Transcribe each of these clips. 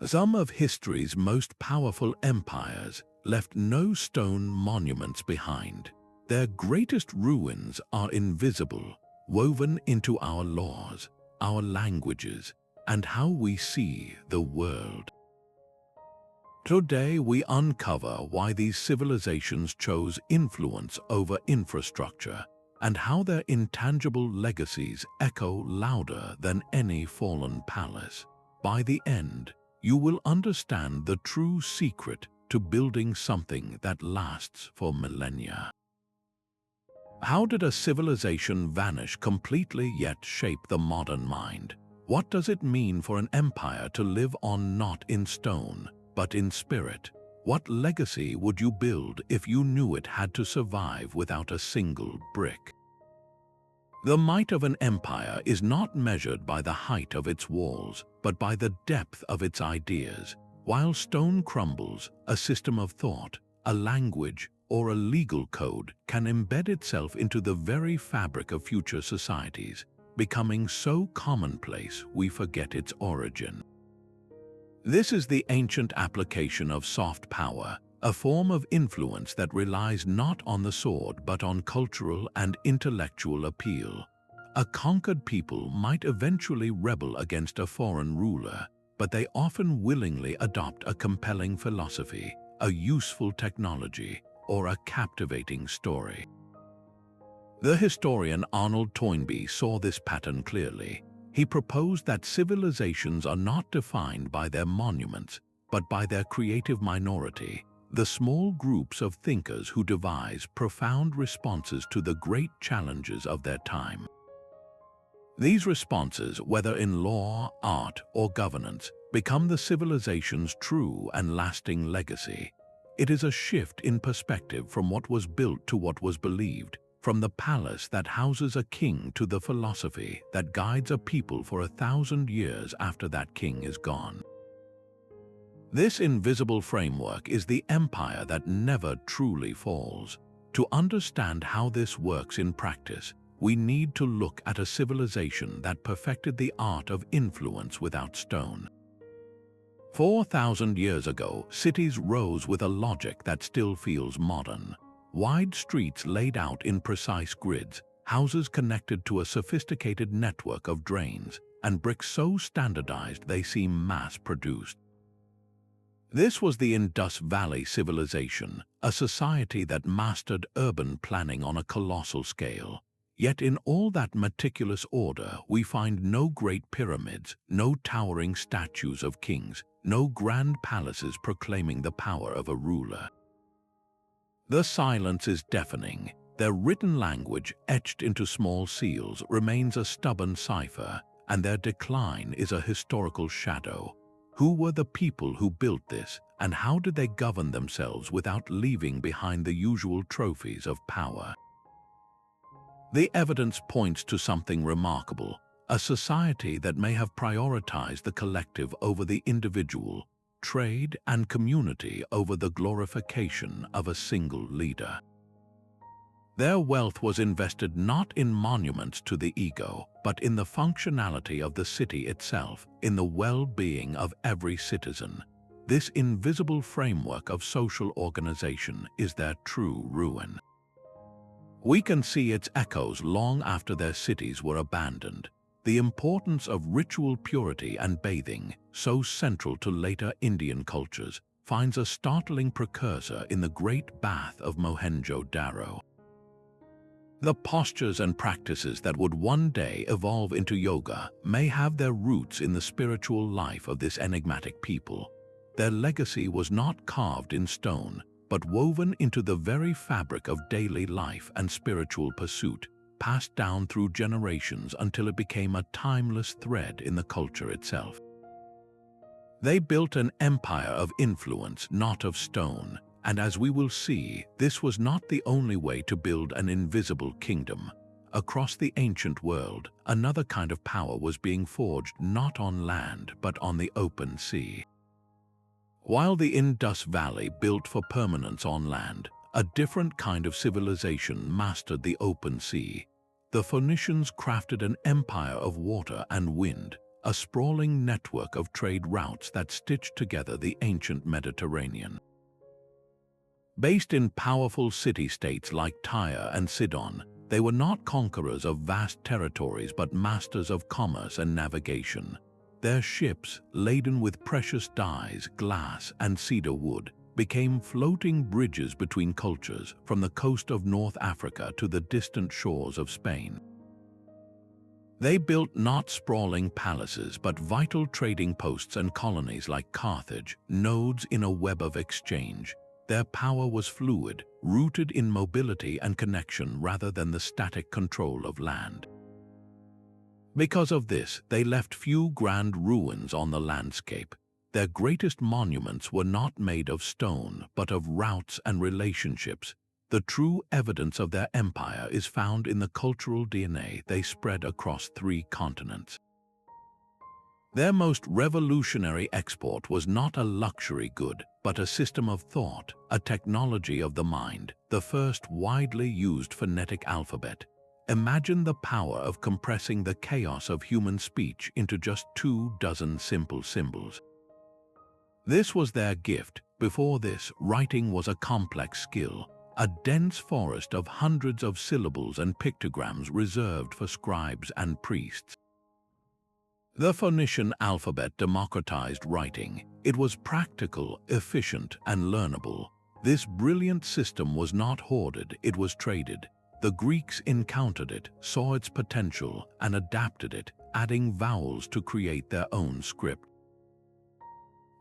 Some of history's most powerful empires left no stone monuments behind. Their greatest ruins are invisible, woven into our laws, our languages, and how we see the world. Today we uncover why these civilizations chose influence over infrastructure and how their intangible legacies echo louder than any fallen palace. By the end, you will understand the true secret to building something that lasts for millennia. How did a civilization vanish completely yet shape the modern mind? What does it mean for an empire to live on not in stone, but in spirit? What legacy would you build if you knew it had to survive without a single brick? The might of an empire is not measured by the height of its walls, but by the depth of its ideas. While stone crumbles, a system of thought, a language, or a legal code can embed itself into the very fabric of future societies, becoming so commonplace we forget its origin. This is the ancient application of soft power, a form of influence that relies not on the sword but on cultural and intellectual appeal. A conquered people might eventually rebel against a foreign ruler, but they often willingly adopt a compelling philosophy, a useful technology, or a captivating story. The historian Arnold Toynbee saw this pattern clearly. He proposed that civilizations are not defined by their monuments, but by their creative minority, the small groups of thinkers who devise profound responses to the great challenges of their time. These responses, whether in law, art, or governance, become the civilization's true and lasting legacy. It is a shift in perspective from what was built to what was believed, from the palace that houses a king to the philosophy that guides a people for 1,000 years after that king is gone. This invisible framework is the empire that never truly falls. To understand how this works in practice, we need to look at a civilization that perfected the art of influence without stone. 4,000 years ago, cities rose with a logic that still feels modern. Wide streets laid out in precise grids, houses connected to a sophisticated network of drains, and bricks so standardized they seem mass-produced. This was the Indus Valley civilization, a society that mastered urban planning on a colossal scale. Yet in all that meticulous order, we find no great pyramids, no towering statues of kings, no grand palaces proclaiming the power of a ruler. The silence is deafening. Their written language, etched into small seals, remains a stubborn cipher, and their decline is a historical shadow. Who were the people who built this, and how did they govern themselves without leaving behind the usual trophies of power? The evidence points to something remarkable, a society that may have prioritized the collective over the individual, trade and community over the glorification of a single leader. Their wealth was invested not in monuments to the ego, but in the functionality of the city itself, in the well-being of every citizen. This invisible framework of social organization is their true ruin. We can see its echoes long after their cities were abandoned. The importance of ritual purity and bathing, so central to later Indian cultures, finds a startling precursor in the Great Bath of Mohenjo-Daro. The postures and practices that would one day evolve into yoga may have their roots in the spiritual life of this enigmatic people. Their legacy was not carved in stone, but woven into the very fabric of daily life and spiritual pursuit, passed down through generations until it became a timeless thread in the culture itself. They built an empire of influence, not of stone, and as we will see, this was not the only way to build an invisible kingdom. Across the ancient world, another kind of power was being forged not on land but on the open sea. While the Indus Valley built for permanence on land, a different kind of civilization mastered the open sea. The Phoenicians crafted an empire of water and wind, a sprawling network of trade routes that stitched together the ancient Mediterranean. Based in powerful city-states like Tyre and Sidon, they were not conquerors of vast territories but masters of commerce and navigation. Their ships, laden with precious dyes, glass, and cedar wood, became floating bridges between cultures, from the coast of North Africa to the distant shores of Spain. They built not sprawling palaces but vital trading posts and colonies like Carthage, nodes in a web of exchange. Their power was fluid, rooted in mobility and connection rather than the static control of land. Because of this, they left few grand ruins on the landscape. Their greatest monuments were not made of stone, but of routes and relationships. The true evidence of their empire is found in the cultural DNA they spread across 3 continents. Their most revolutionary export was not a luxury good, but a system of thought, a technology of the mind, the first widely used phonetic alphabet. Imagine the power of compressing the chaos of human speech into just 24 simple symbols. This was their gift. Before this, writing was a complex skill, a dense forest of hundreds of syllables and pictograms reserved for scribes and priests. The Phoenician alphabet democratized writing. It was practical, efficient, and learnable. This brilliant system was not hoarded, it was traded. The Greeks encountered it, saw its potential, and adapted it, adding vowels to create their own script.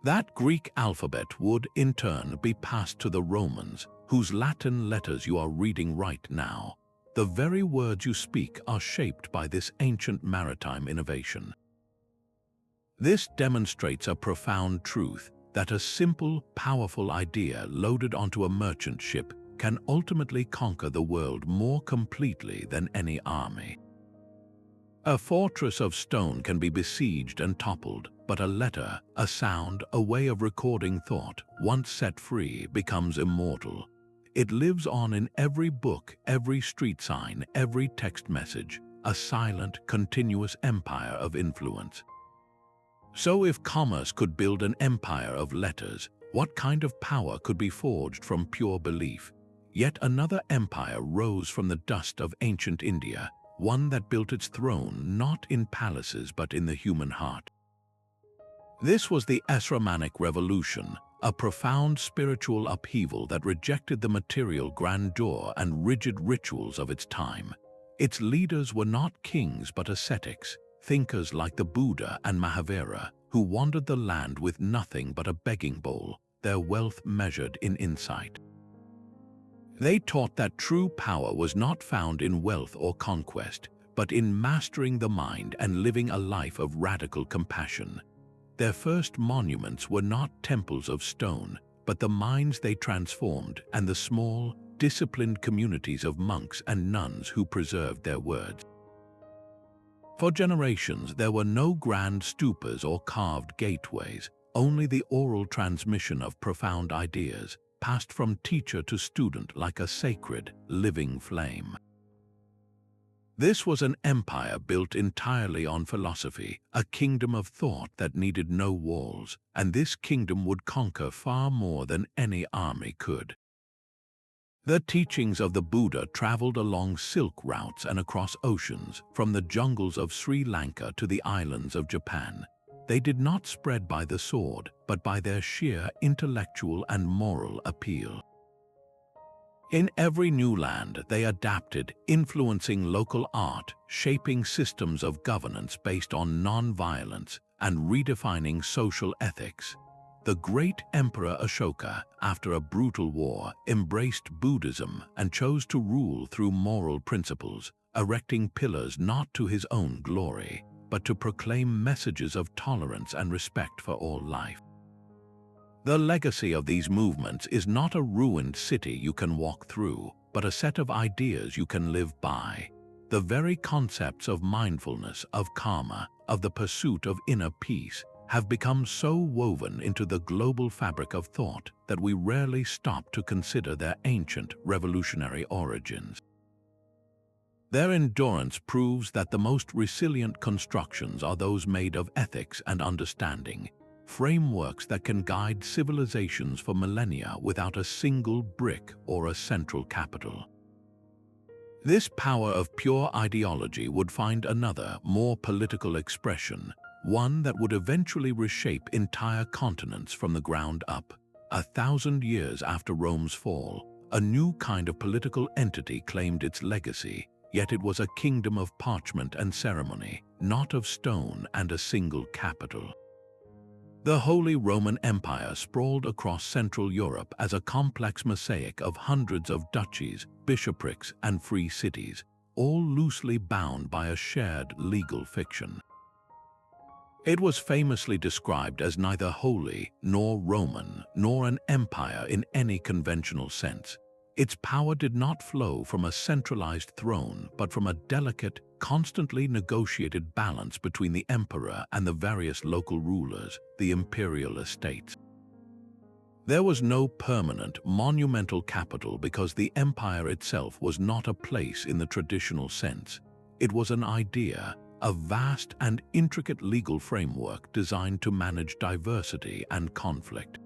That Greek alphabet would, in turn, be passed to the Romans, whose Latin letters you are reading right now. The very words you speak are shaped by this ancient maritime innovation. This demonstrates a profound truth, that a simple, powerful idea loaded onto a merchant ship can ultimately conquer the world more completely than any army. A fortress of stone can be besieged and toppled, but a letter, a sound, a way of recording thought, once set free, becomes immortal. It lives on in every book, every street sign, every text message, a silent, continuous empire of influence. So if commerce could build an empire of letters, what kind of power could be forged from pure belief? Yet another empire rose from the dust of ancient India, one that built its throne not in palaces but in the human heart. This was the Shramanic Revolution, a profound spiritual upheaval that rejected the material grandeur and rigid rituals of its time. Its leaders were not kings but ascetics, thinkers like the Buddha and Mahavira, who wandered the land with nothing but a begging bowl, their wealth measured in insight. They taught that true power was not found in wealth or conquest, but in mastering the mind and living a life of radical compassion. Their first monuments were not temples of stone, but the minds they transformed and the small, disciplined communities of monks and nuns who preserved their words. For generations, there were no grand stupas or carved gateways, only the oral transmission of profound ideas, passed from teacher to student like a sacred, living flame. This was an empire built entirely on philosophy, a kingdom of thought that needed no walls, and this kingdom would conquer far more than any army could. The teachings of the Buddha traveled along silk routes and across oceans, from the jungles of Sri Lanka to the islands of Japan. They did not spread by the sword, but by their sheer intellectual and moral appeal. In every new land, they adapted, influencing local art, shaping systems of governance based on non-violence, and redefining social ethics. The great Emperor Ashoka, after a brutal war, embraced Buddhism and chose to rule through moral principles, erecting pillars not to his own glory, but to proclaim messages of tolerance and respect for all life. The legacy of these movements is not a ruined city you can walk through, but a set of ideas you can live by. The very concepts of mindfulness, of karma, of the pursuit of inner peace, have become so woven into the global fabric of thought that we rarely stop to consider their ancient revolutionary origins. Their endurance proves that the most resilient constructions are those made of ethics and understanding, frameworks that can guide civilizations for millennia without a single brick or a central capital. This power of pure ideology would find another, more political expression, one that would eventually reshape entire continents from the ground up. 1,000 years after Rome's fall, a new kind of political entity claimed its legacy, yet it was a kingdom of parchment and ceremony, not of stone and a single capital. The Holy Roman Empire sprawled across Central Europe as a complex mosaic of hundreds of duchies, bishoprics, and free cities, all loosely bound by a shared legal fiction. It was famously described as neither holy nor Roman, nor an empire in any conventional sense. Its power did not flow from a centralized throne, but from a delicate, constantly negotiated balance between the emperor and the various local rulers, the imperial estates. There was no permanent, monumental capital because the empire itself was not a place in the traditional sense. It was an idea, a vast and intricate legal framework designed to manage diversity and conflict.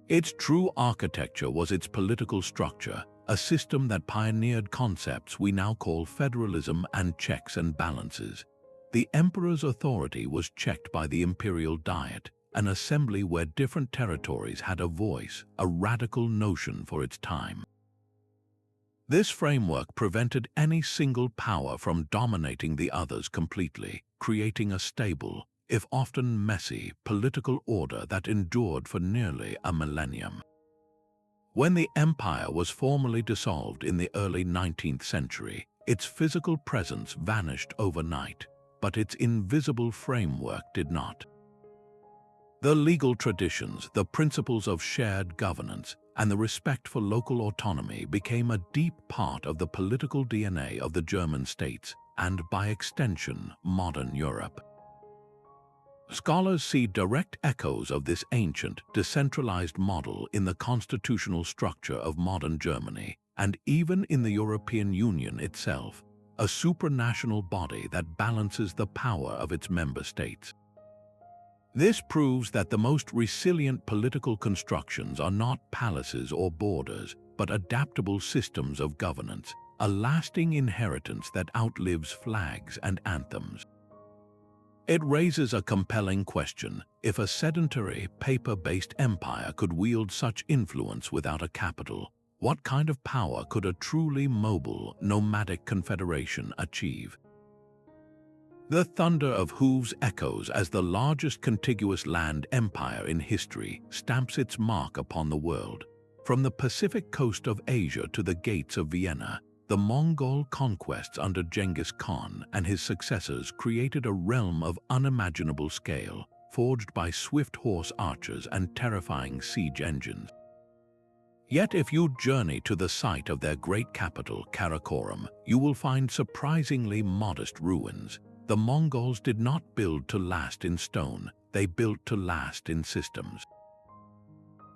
Its true architecture was its political structure, a system that pioneered concepts we now call federalism and checks and balances. The emperor's authority was checked by the imperial diet, an assembly where different territories had a voice, a radical notion for its time. This framework prevented any single power from dominating the others completely, creating a stable, if often messy, political order that endured for nearly a millennium. When the empire was formally dissolved in the early 19th century, its physical presence vanished overnight, but its invisible framework did not. The legal traditions, the principles of shared governance, and the respect for local autonomy became a deep part of the political DNA of the German states and, by extension, modern Europe. Scholars see direct echoes of this ancient, decentralized model in the constitutional structure of modern Germany and even in the European Union itself, a supranational body that balances the power of its member states. This proves that the most resilient political constructions are not palaces or borders, but adaptable systems of governance, a lasting inheritance that outlives flags and anthems. It raises a compelling question: if a sedentary, paper-based empire could wield such influence without a capital, what kind of power could a truly mobile, nomadic confederation achieve? The thunder of hooves echoes as the largest contiguous land empire in history stamps its mark upon the world. From the Pacific coast of Asia to the gates of Vienna, the Mongol conquests under Genghis Khan and his successors created a realm of unimaginable scale, forged by swift horse archers and terrifying siege engines. Yet if you journey to the site of their great capital, Karakorum, you will find surprisingly modest ruins. The Mongols did not build to last in stone, they built to last in systems.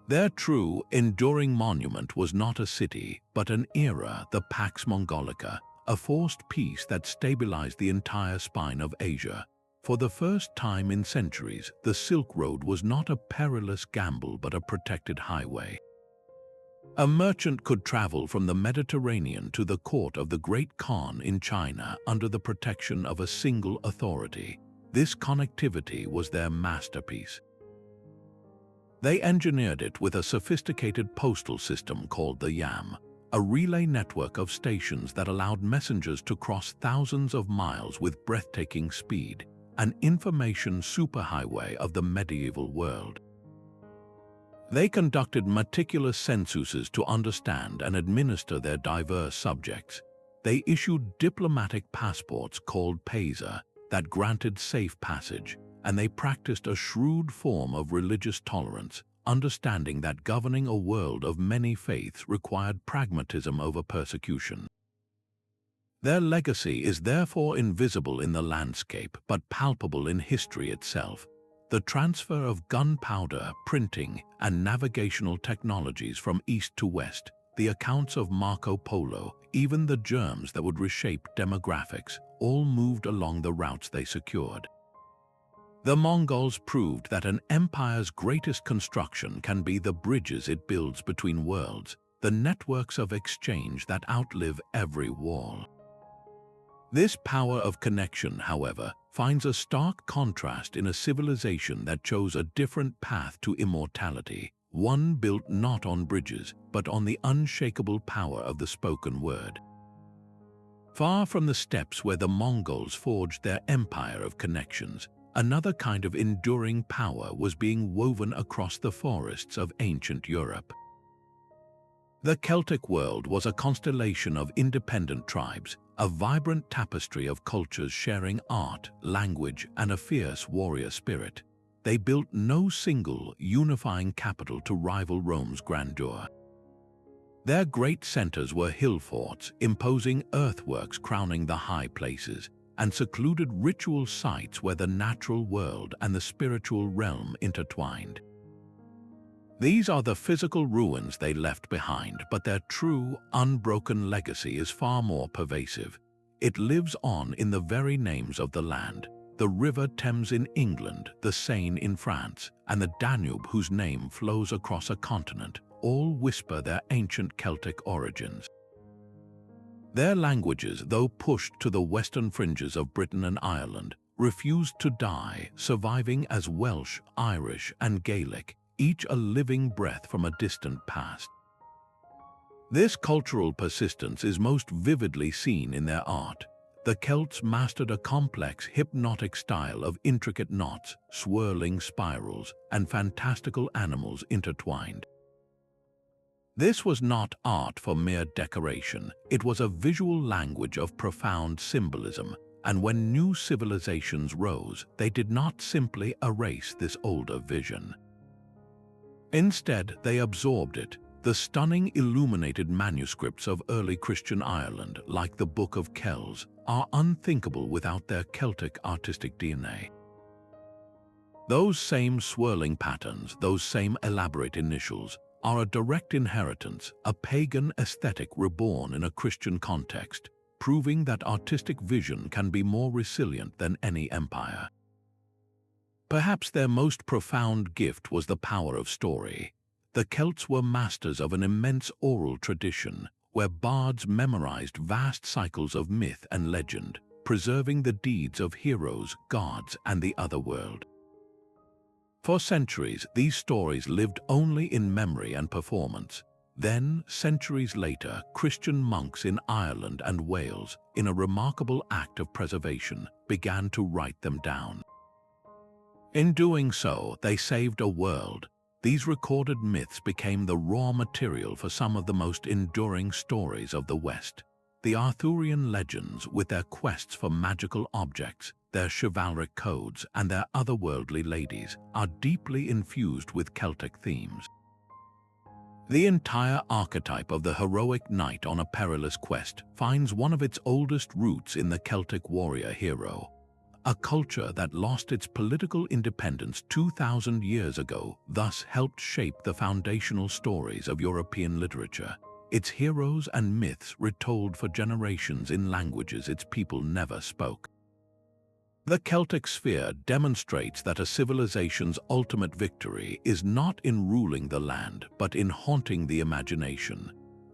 Their true, enduring monument was not a city, but an era, the Pax Mongolica, a forced peace that stabilized the entire spine of Asia. For the first time in centuries, the Silk Road was not a perilous gamble but a protected highway. A merchant could travel from the Mediterranean to the court of the Great Khan in China under the protection of a single authority. This connectivity was their masterpiece. They engineered it with a sophisticated postal system called the Yam, a relay network of stations that allowed messengers to cross thousands of miles with breathtaking speed, an information superhighway of the medieval world. They conducted meticulous censuses to understand and administer their diverse subjects. They issued diplomatic passports called paisa that granted safe passage, and they practiced a shrewd form of religious tolerance, understanding that governing a world of many faiths required pragmatism over persecution. Their legacy is therefore invisible in the landscape but palpable in history itself. The transfer of gunpowder, printing, and navigational technologies from east to west, the accounts of Marco Polo, even the germs that would reshape demographics, all moved along the routes they secured. The Mongols proved that an empire's greatest construction can be the bridges it builds between worlds, the networks of exchange that outlive every wall. This power of connection, however, finds a stark contrast in a civilization that chose a different path to immortality, one built not on bridges, but on the unshakable power of the spoken word. Far from the steppes where the Mongols forged their empire of connections, another kind of enduring power was being woven across the forests of ancient Europe. The Celtic world was a constellation of independent tribes, a vibrant tapestry of cultures sharing art, language, and a fierce warrior spirit. They built no single, unifying capital to rival Rome's grandeur. Their great centers were hill forts, imposing earthworks crowning the high places, and secluded ritual sites where the natural world and the spiritual realm intertwined. These are the physical ruins they left behind, but their true, unbroken legacy is far more pervasive. It lives on in the very names of the land: the River Thames in England, the Seine in France, and the Danube, whose name flows across a continent, all whisper their ancient Celtic origins. Their languages, though pushed to the western fringes of Britain and Ireland, refused to die, surviving as Welsh, Irish, and Gaelic, each a living breath from a distant past. This cultural persistence is most vividly seen in their art. The Celts mastered a complex, hypnotic style of intricate knots, swirling spirals, and fantastical animals intertwined. This was not art for mere decoration. It was a visual language of profound symbolism, and when new civilizations rose, they did not simply erase this older vision. Instead, they absorbed it. The stunning illuminated manuscripts of early Christian Ireland, like the Book of Kells, are unthinkable without their Celtic artistic DNA. Those same swirling patterns, those same elaborate initials, are a direct inheritance, a pagan aesthetic reborn in a Christian context, proving that artistic vision can be more resilient than any empire. Perhaps their most profound gift was the power of story. The Celts were masters of an immense oral tradition, where bards memorized vast cycles of myth and legend, preserving the deeds of heroes, gods, and the other world. For centuries, these stories lived only in memory and performance. Then, centuries later, Christian monks in Ireland and Wales, in a remarkable act of preservation, began to write them down. In doing so, they saved a world. These recorded myths became the raw material for some of the most enduring stories of the West. The Arthurian legends, with their quests for magical objects, their chivalric codes, and their otherworldly ladies, are deeply infused with Celtic themes. The entire archetype of the heroic knight on a perilous quest finds one of its oldest roots in the Celtic warrior hero. A culture that lost its political independence 2,000 years ago thus helped shape the foundational stories of European literature, its heroes and myths retold for generations in languages its people never spoke. The Celtic sphere demonstrates that a civilization's ultimate victory is not in ruling the land, but in haunting the imagination.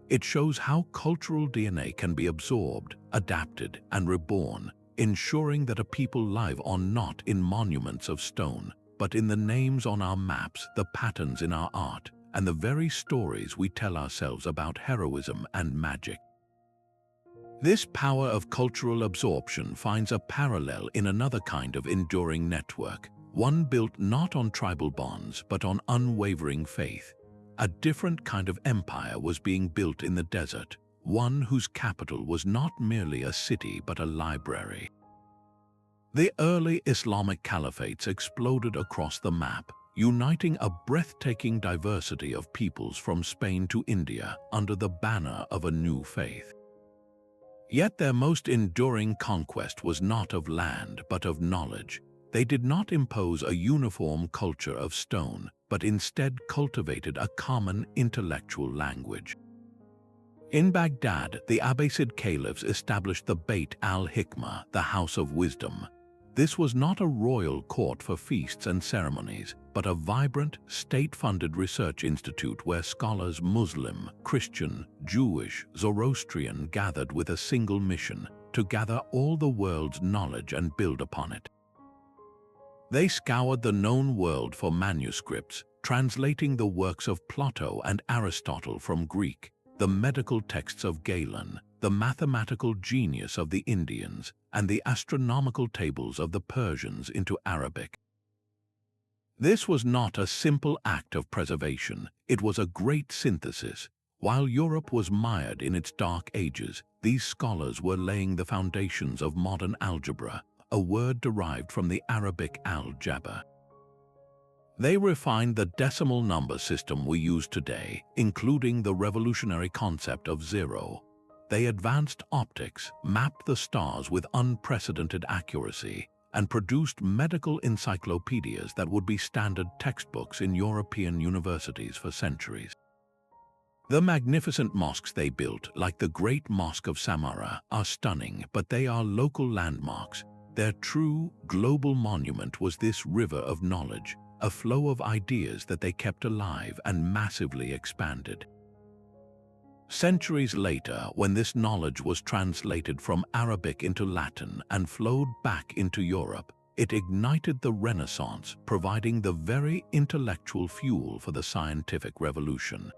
It shows how cultural DNA can be absorbed, adapted, and reborn, ensuring that a people live on not in monuments of stone, but in the names on our maps, the patterns in our art, and the very stories we tell ourselves about heroism and magic. This power of cultural absorption finds a parallel in another kind of enduring network, one built not on tribal bonds but on unwavering faith. A different kind of empire was being built in the desert, one whose capital was not merely a city but a library. The early Islamic caliphates exploded across the map, uniting a breathtaking diversity of peoples from Spain to India under the banner of a new faith. Yet their most enduring conquest was not of land but of knowledge. They did not impose a uniform culture of stone, but instead cultivated a common intellectual language. In Baghdad, the Abbasid caliphs established the Beit al-Hikmah, the House of Wisdom. This was not a royal court for feasts and ceremonies, but a vibrant, state-funded research institute where scholars Muslim, Christian, Jewish, Zoroastrian gathered with a single mission: to gather all the world's knowledge and build upon it. They scoured the known world for manuscripts, translating the works of Plato and Aristotle from Greek, the medical texts of Galen, the mathematical genius of the Indians, and the astronomical tables of the Persians into Arabic. This was not a simple act of preservation, it was a great synthesis. While Europe was mired in its dark ages, these scholars were laying the foundations of modern algebra, a word derived from the Arabic al-jabr. They refined the decimal number system we use today, including the revolutionary concept of zero. They advanced optics, mapped the stars with unprecedented accuracy, and produced medical encyclopedias that would be standard textbooks in European universities for centuries. The magnificent mosques they built, like the Great Mosque of Samarra, are stunning, but they are local landmarks. Their true, global monument was this river of knowledge, a flow of ideas that they kept alive and massively expanded. Centuries later, when this knowledge was translated from Arabic into Latin and flowed back into Europe, it ignited the Renaissance, providing the very intellectual fuel for the scientific revolution.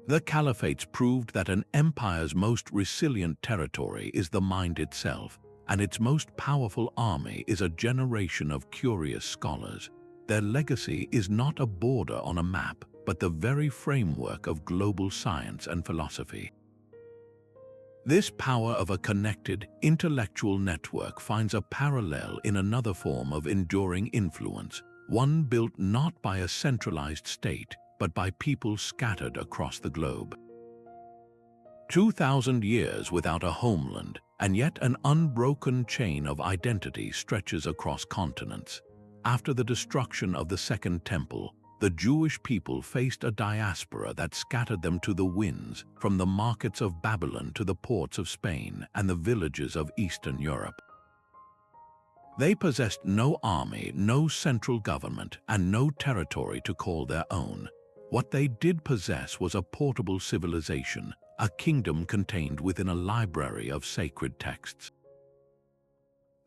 The caliphates proved that an empire's most resilient territory is the mind itself, and its most powerful army is a generation of curious scholars. Their legacy is not a border on a map, but the very framework of global science and philosophy. This power of a connected, intellectual network finds a parallel in another form of enduring influence, one built not by a centralized state, but by people scattered across the globe. 2,000 years without a homeland, and yet an unbroken chain of identity stretches across continents. After the destruction of the Second Temple, the Jewish people faced a diaspora that scattered them to the winds, from the markets of Babylon to the ports of Spain and the villages of Eastern Europe. They possessed no army, no central government, and no territory to call their own. What they did possess was a portable civilization, a kingdom contained within a library of sacred texts.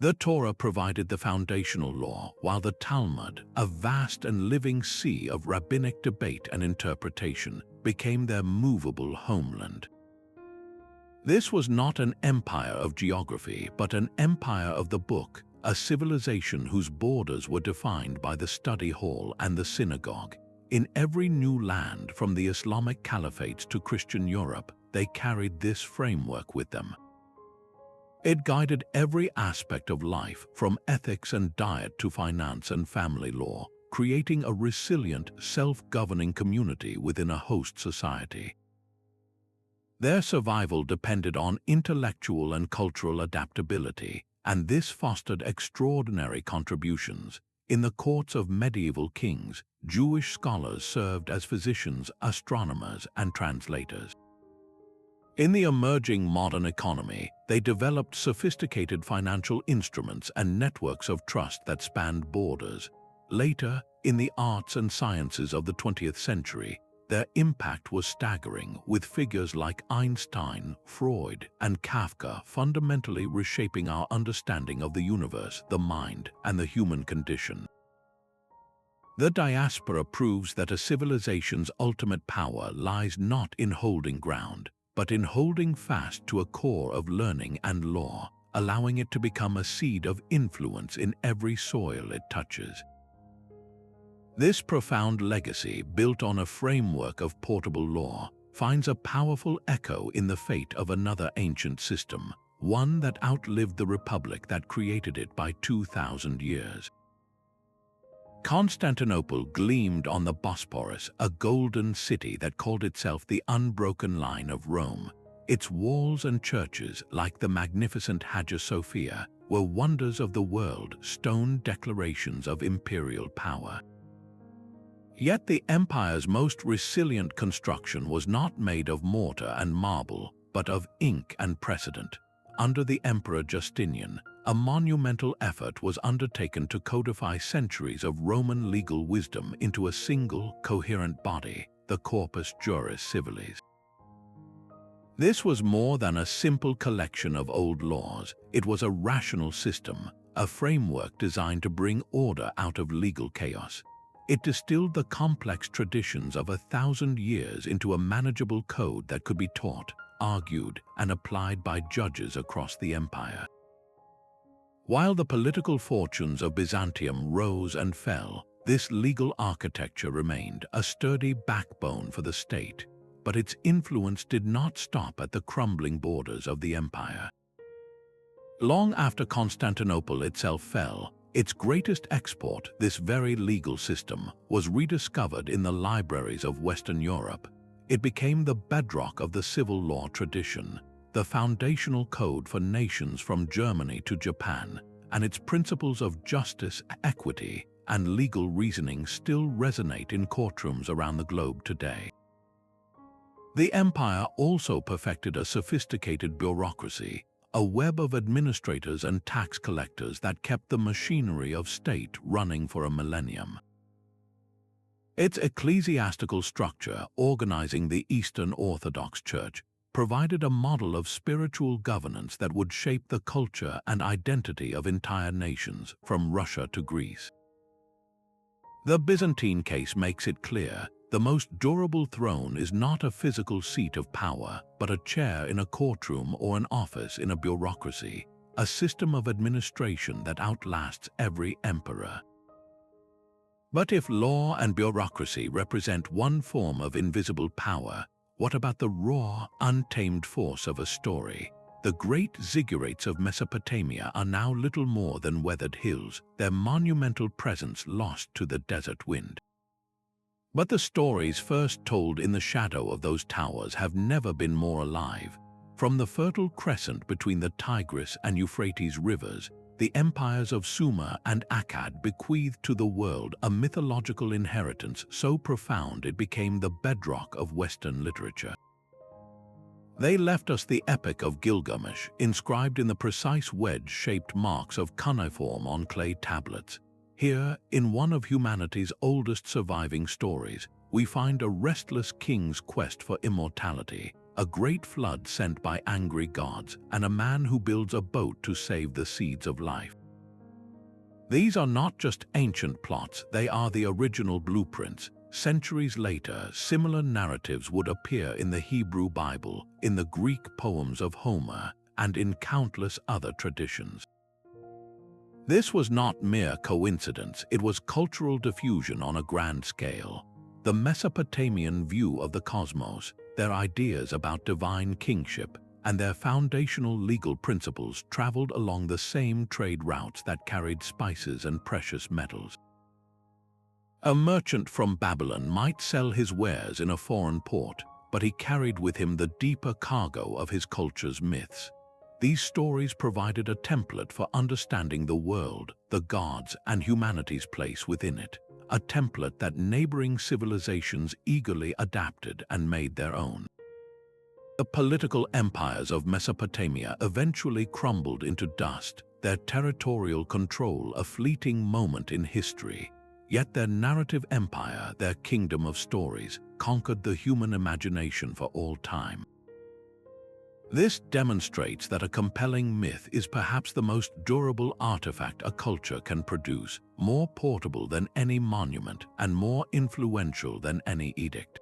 The Torah provided the foundational law, while the Talmud, a vast and living sea of rabbinic debate and interpretation, became their movable homeland. This was not an empire of geography, but an empire of the book, a civilization whose borders were defined by the study hall and the synagogue. In every new land, from the Islamic caliphates to Christian Europe, they carried this framework with them. It guided every aspect of life, from ethics and diet to finance and family law, creating a resilient, self-governing community within a host society. Their survival depended on intellectual and cultural adaptability, and this fostered extraordinary contributions. In the courts of medieval kings, Jewish scholars served as physicians, astronomers, and translators. In the emerging modern economy, they developed sophisticated financial instruments and networks of trust that spanned borders. Later, in the arts and sciences of the 20th century, their impact was staggering, with figures like Einstein, Freud, and Kafka fundamentally reshaping our understanding of the universe, the mind, and the human condition. The diaspora proves that a civilization's ultimate power lies not in holding ground, but in holding fast to a core of learning and law, allowing it to become a seed of influence in every soil it touches. This profound legacy, built on a framework of portable law, finds a powerful echo in the fate of another ancient system, one that outlived the republic that created it by 2,000 years. Constantinople gleamed on the Bosporus, a golden city that called itself the unbroken line of Rome. Its walls and churches, like the magnificent Hagia Sophia, were wonders of the world, stone declarations of imperial power. Yet the empire's most resilient construction was not made of mortar and marble, but of ink and precedent. Under the Emperor Justinian, a monumental effort was undertaken to codify centuries of Roman legal wisdom into a single, coherent body, the Corpus Juris Civilis. This was more than a simple collection of old laws. It was a rational system, a framework designed to bring order out of legal chaos. It distilled the complex traditions of 1,000 years into a manageable code that could be taught, argued, and applied by judges across the empire. While the political fortunes of Byzantium rose and fell, this legal architecture remained a sturdy backbone for the state, but its influence did not stop at the crumbling borders of the empire. Long after Constantinople itself fell, its greatest export, this very legal system, was rediscovered in the libraries of Western Europe. It became the bedrock of the civil law tradition, the foundational code for nations from Germany to Japan, and its principles of justice, equity, and legal reasoning still resonate in courtrooms around the globe today. The empire also perfected a sophisticated bureaucracy, a web of administrators and tax collectors that kept the machinery of state running for a millennium. Its ecclesiastical structure, organizing the Eastern Orthodox Church, provided a model of spiritual governance that would shape the culture and identity of entire nations, from Russia to Greece. The Byzantine case makes it clear: the most durable throne is not a physical seat of power, but a chair in a courtroom or an office in a bureaucracy, a system of administration that outlasts every emperor. But if law and bureaucracy represent one form of invisible power, what about the raw, untamed force of a story? The great ziggurats of Mesopotamia are now little more than weathered hills, their monumental presence lost to the desert wind. But the stories first told in the shadow of those towers have never been more alive. From the Fertile Crescent between the Tigris and Euphrates rivers, the empires of Sumer and Akkad bequeathed to the world a mythological inheritance so profound it became the bedrock of Western literature. They left us the Epic of Gilgamesh, inscribed in the precise wedge-shaped marks of cuneiform on clay tablets. Here, in one of humanity's oldest surviving stories, we find a restless king's quest for immortality, a great flood sent by angry gods, and a man who builds a boat to save the seeds of life. These are not just ancient plots, they are the original blueprints. Centuries later, similar narratives would appear in the Hebrew Bible, in the Greek poems of Homer, and in countless other traditions. This was not mere coincidence, it was cultural diffusion on a grand scale. The Mesopotamian view of the cosmos, their ideas about divine kingship, and their foundational legal principles traveled along the same trade routes that carried spices and precious metals. A merchant from Babylon might sell his wares in a foreign port, but he carried with him the deeper cargo of his culture's myths. These stories provided a template for understanding the world, the gods, and humanity's place within it, a template that neighboring civilizations eagerly adapted and made their own. The political empires of Mesopotamia eventually crumbled into dust, their territorial control a fleeting moment in history. Yet their narrative empire, their kingdom of stories, conquered the human imagination for all time. This demonstrates that a compelling myth is perhaps the most durable artifact a culture can produce, more portable than any monument and more influential than any edict.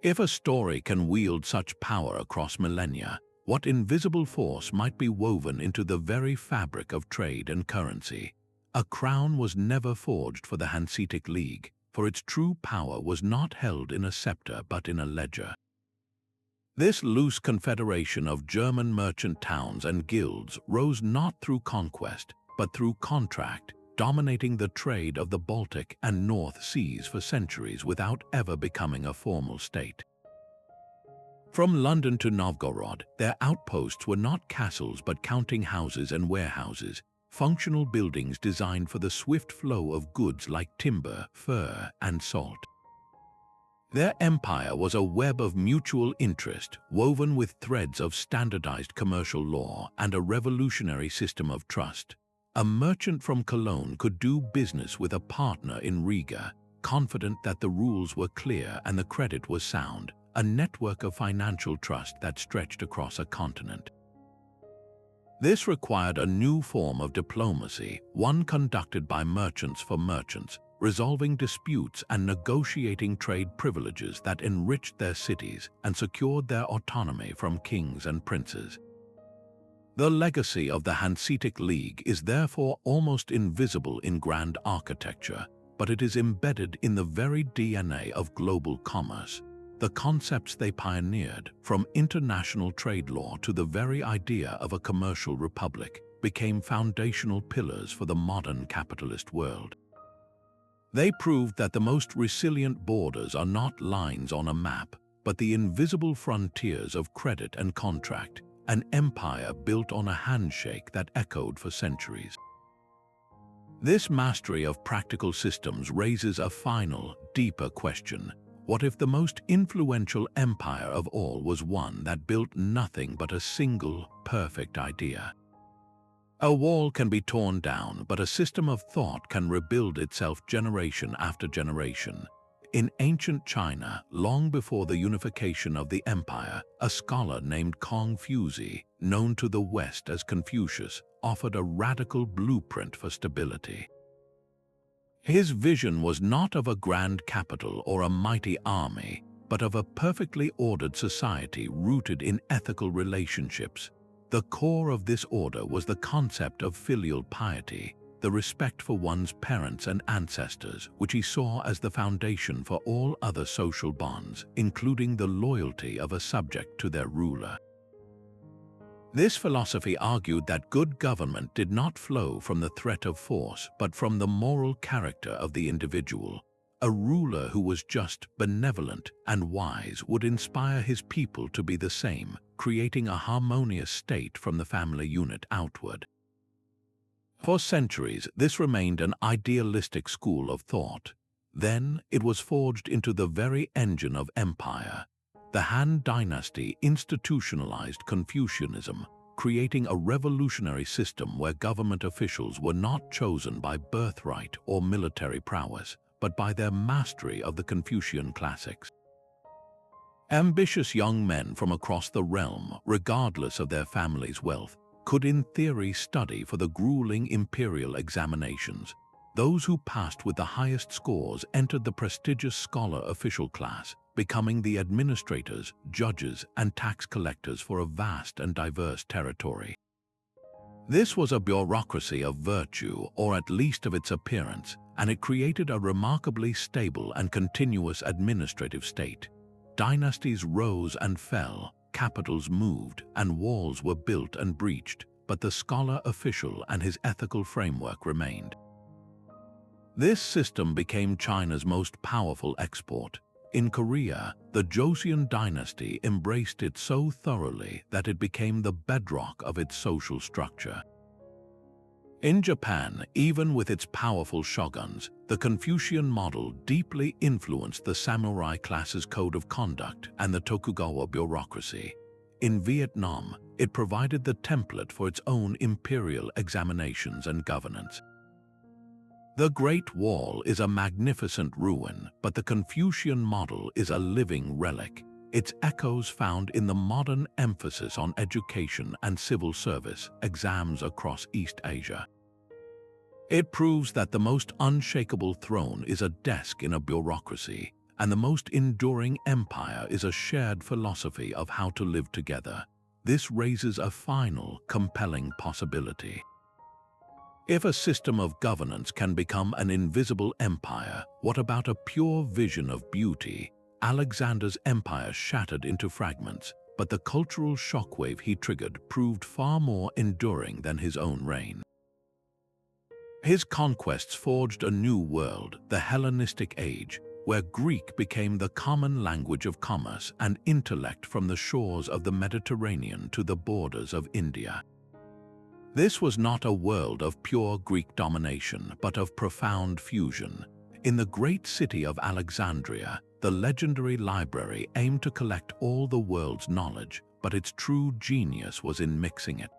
If a story can wield such power across millennia, what invisible force might be woven into the very fabric of trade and currency? A crown was never forged for the Hanseatic League, for its true power was not held in a scepter but in a ledger. This loose confederation of German merchant towns and guilds rose not through conquest, but through contract, dominating the trade of the Baltic and North Seas for centuries without ever becoming a formal state. From London to Novgorod, their outposts were not castles but counting houses and warehouses, functional buildings designed for the swift flow of goods like timber, fur, and salt. Their empire was a web of mutual interest, woven with threads of standardized commercial law and a revolutionary system of trust. A merchant from Cologne could do business with a partner in Riga, confident that the rules were clear and the credit was sound, a network of financial trust that stretched across a continent. This required a new form of diplomacy, one conducted by merchants for merchants, resolving disputes and negotiating trade privileges that enriched their cities and secured their autonomy from kings and princes. The legacy of the Hanseatic League is therefore almost invisible in grand architecture, but it is embedded in the very DNA of global commerce. The concepts they pioneered, from international trade law to the very idea of a commercial republic, became foundational pillars for the modern capitalist world. They proved that the most resilient borders are not lines on a map, but the invisible frontiers of credit and contract, an empire built on a handshake that echoed for centuries. This mastery of practical systems raises a final, deeper question. What if the most influential empire of all was one that built nothing but a single, perfect idea? A wall can be torn down, but a system of thought can rebuild itself generation after generation. In ancient China, long before the unification of the empire, a scholar named Confucius, known to the West as Confucius, offered a radical blueprint for stability. His vision was not of a grand capital or a mighty army, but of a perfectly ordered society rooted in ethical relationships. The core of this order was the concept of filial piety, the respect for one's parents and ancestors, which he saw as the foundation for all other social bonds, including the loyalty of a subject to their ruler. This philosophy argued that good government did not flow from the threat of force, but from the moral character of the individual. A ruler who was just, benevolent, and wise would inspire his people to be the same, creating a harmonious state from the family unit outward. For centuries, this remained an idealistic school of thought. Then, it was forged into the very engine of empire. The Han Dynasty institutionalized Confucianism, creating a revolutionary system where government officials were not chosen by birthright or military prowess, but by their mastery of the Confucian classics. Ambitious young men from across the realm, regardless of their family's wealth, could in theory study for the grueling imperial examinations. Those who passed with the highest scores entered the prestigious scholar official class, becoming the administrators, judges, and tax collectors for a vast and diverse territory. This was a bureaucracy of virtue, or at least of its appearance, and it created a remarkably stable and continuous administrative state. Dynasties rose and fell, capitals moved, and walls were built and breached, but the scholar official and his ethical framework remained. This system became China's most powerful export. In Korea, the Joseon dynasty embraced it so thoroughly that it became the bedrock of its social structure. In Japan, even with its powerful shoguns, the Confucian model deeply influenced the samurai class's code of conduct and the Tokugawa bureaucracy. In Vietnam, it provided the template for its own imperial examinations and governance. The Great Wall is a magnificent ruin, but the Confucian model is a living relic. Its echoes found in the modern emphasis on education and civil service exams across East Asia. It proves that the most unshakable throne is a desk in a bureaucracy, and the most enduring empire is a shared philosophy of how to live together. This raises a final, compelling possibility. If a system of governance can become an invisible empire, what about a pure vision of beauty? Alexander's empire shattered into fragments, but the cultural shockwave he triggered proved far more enduring than his own reign. His conquests forged a new world, the Hellenistic Age, where Greek became the common language of commerce and intellect from the shores of the Mediterranean to the borders of India. This was not a world of pure Greek domination, but of profound fusion. In the great city of Alexandria, the legendary library aimed to collect all the world's knowledge, but its true genius was in mixing it.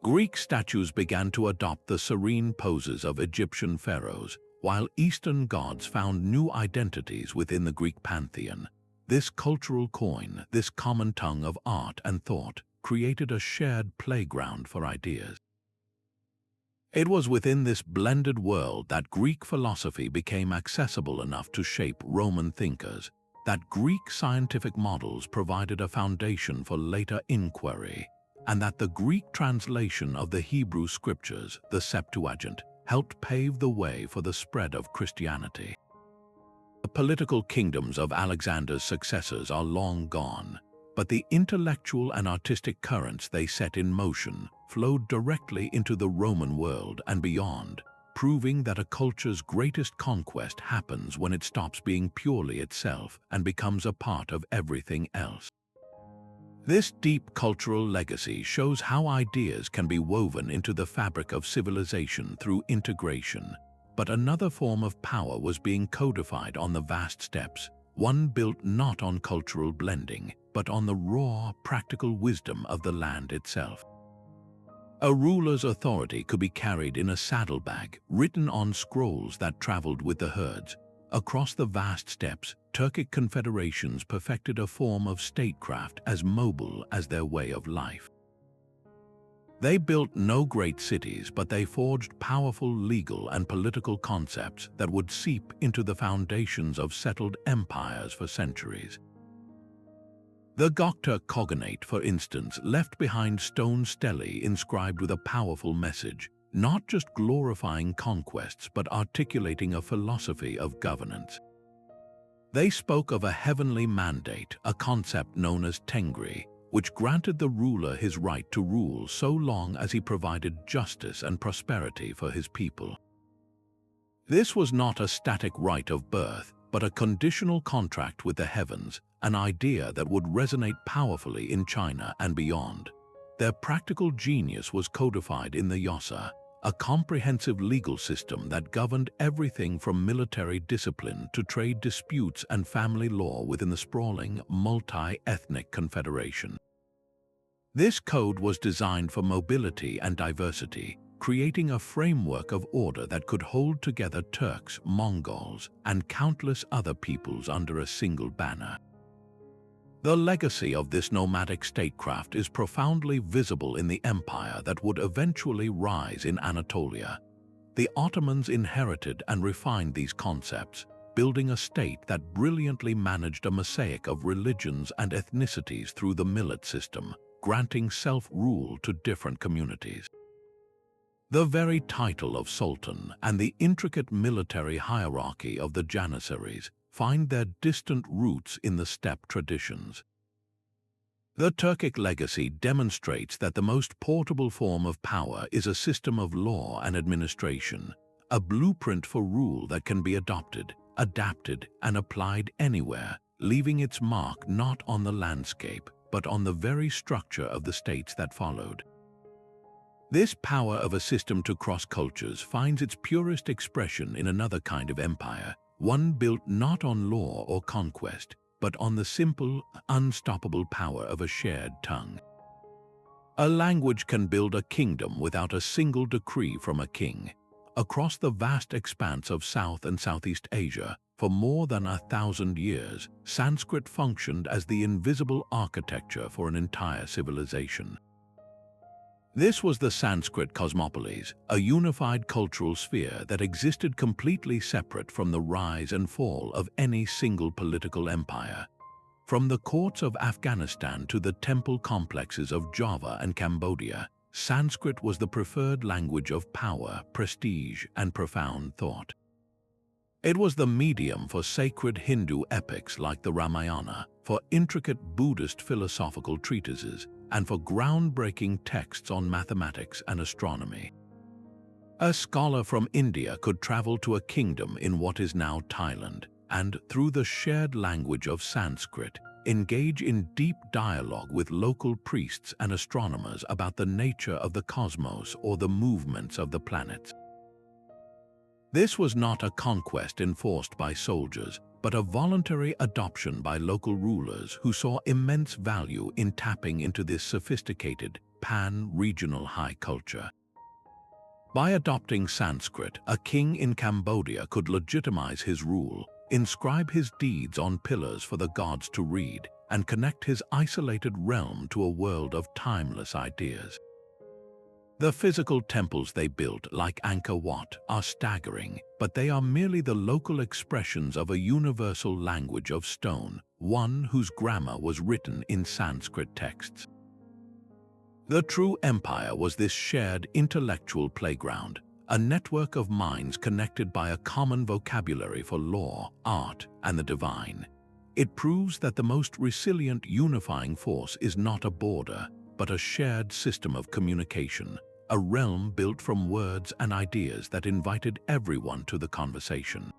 Greek statues began to adopt the serene poses of Egyptian pharaohs, while Eastern gods found new identities within the Greek pantheon. This cultural coin, this common tongue of art and thought, created a shared playground for ideas. It was within this blended world that Greek philosophy became accessible enough to shape Roman thinkers, that Greek scientific models provided a foundation for later inquiry, and that the Greek translation of the Hebrew scriptures, the Septuagint, helped pave the way for the spread of Christianity. The political kingdoms of Alexander's successors are long gone, but the intellectual and artistic currents they set in motion flowed directly into the Roman world and beyond, proving that a culture's greatest conquest happens when it stops being purely itself and becomes a part of everything else. This deep cultural legacy shows how ideas can be woven into the fabric of civilization through integration. But another form of power was being codified on the vast steppes, one built not on cultural blending, but on the raw, practical wisdom of the land itself. A ruler's authority could be carried in a saddlebag, written on scrolls that traveled with the herds. Across the vast steppes, Turkic confederations perfected a form of statecraft as mobile as their way of life. They built no great cities, but they forged powerful legal and political concepts that would seep into the foundations of settled empires for centuries. The Göktürk Koghanate, for instance, left behind stone stelae inscribed with a powerful message, not just glorifying conquests but articulating a philosophy of governance. They spoke of a heavenly mandate, a concept known as Tengri, which granted the ruler his right to rule so long as he provided justice and prosperity for his people. This was not a static right of birth, but a conditional contract with the heavens, an idea that would resonate powerfully in China and beyond. Their practical genius was codified in the Yasa, a comprehensive legal system that governed everything from military discipline to trade disputes and family law within the sprawling, multi-ethnic confederation. This code was designed for mobility and diversity, creating a framework of order that could hold together Turks, Mongols, and countless other peoples under a single banner. The legacy of this nomadic statecraft is profoundly visible in the empire that would eventually rise in Anatolia. The Ottomans inherited and refined these concepts, building a state that brilliantly managed a mosaic of religions and ethnicities through the millet system, granting self-rule to different communities. The very title of Sultan and the intricate military hierarchy of the Janissaries find their distant roots in the steppe traditions. The Turkic legacy demonstrates that the most portable form of power is a system of law and administration, a blueprint for rule that can be adopted, adapted, and applied anywhere, leaving its mark not on the landscape, but on the very structure of the states that followed. This power of a system to cross cultures finds its purest expression in another kind of empire, one built not on law or conquest, but on the simple, unstoppable power of a shared tongue. A language can build a kingdom without a single decree from a king. Across the vast expanse of South and Southeast Asia, for more than 1,000 years, Sanskrit functioned as the invisible architecture for an entire civilization. This was the Sanskrit Cosmopolis, a unified cultural sphere that existed completely separate from the rise and fall of any single political empire. From the courts of Afghanistan to the temple complexes of Java and Cambodia, Sanskrit was the preferred language of power, prestige, and profound thought. It was the medium for sacred Hindu epics like the Ramayana, for intricate Buddhist philosophical treatises, and for groundbreaking texts on mathematics and astronomy. A scholar from India could travel to a kingdom in what is now Thailand, and through the shared language of Sanskrit, engage in deep dialogue with local priests and astronomers about the nature of the cosmos or the movements of the planets. This was not a conquest enforced by soldiers, but a voluntary adoption by local rulers who saw immense value in tapping into this sophisticated, pan-regional high culture. By adopting Sanskrit, a king in Cambodia could legitimize his rule, inscribe his deeds on pillars for the gods to read, and connect his isolated realm to a world of timeless ideas. The physical temples they built, like Angkor Wat, are staggering, but they are merely the local expressions of a universal language of stone, one whose grammar was written in Sanskrit texts. The true empire was this shared intellectual playground, a network of minds connected by a common vocabulary for law, art, and the divine. It proves that the most resilient unifying force is not a border, but a shared system of communication, a realm built from words and ideas that invited everyone to the conversation.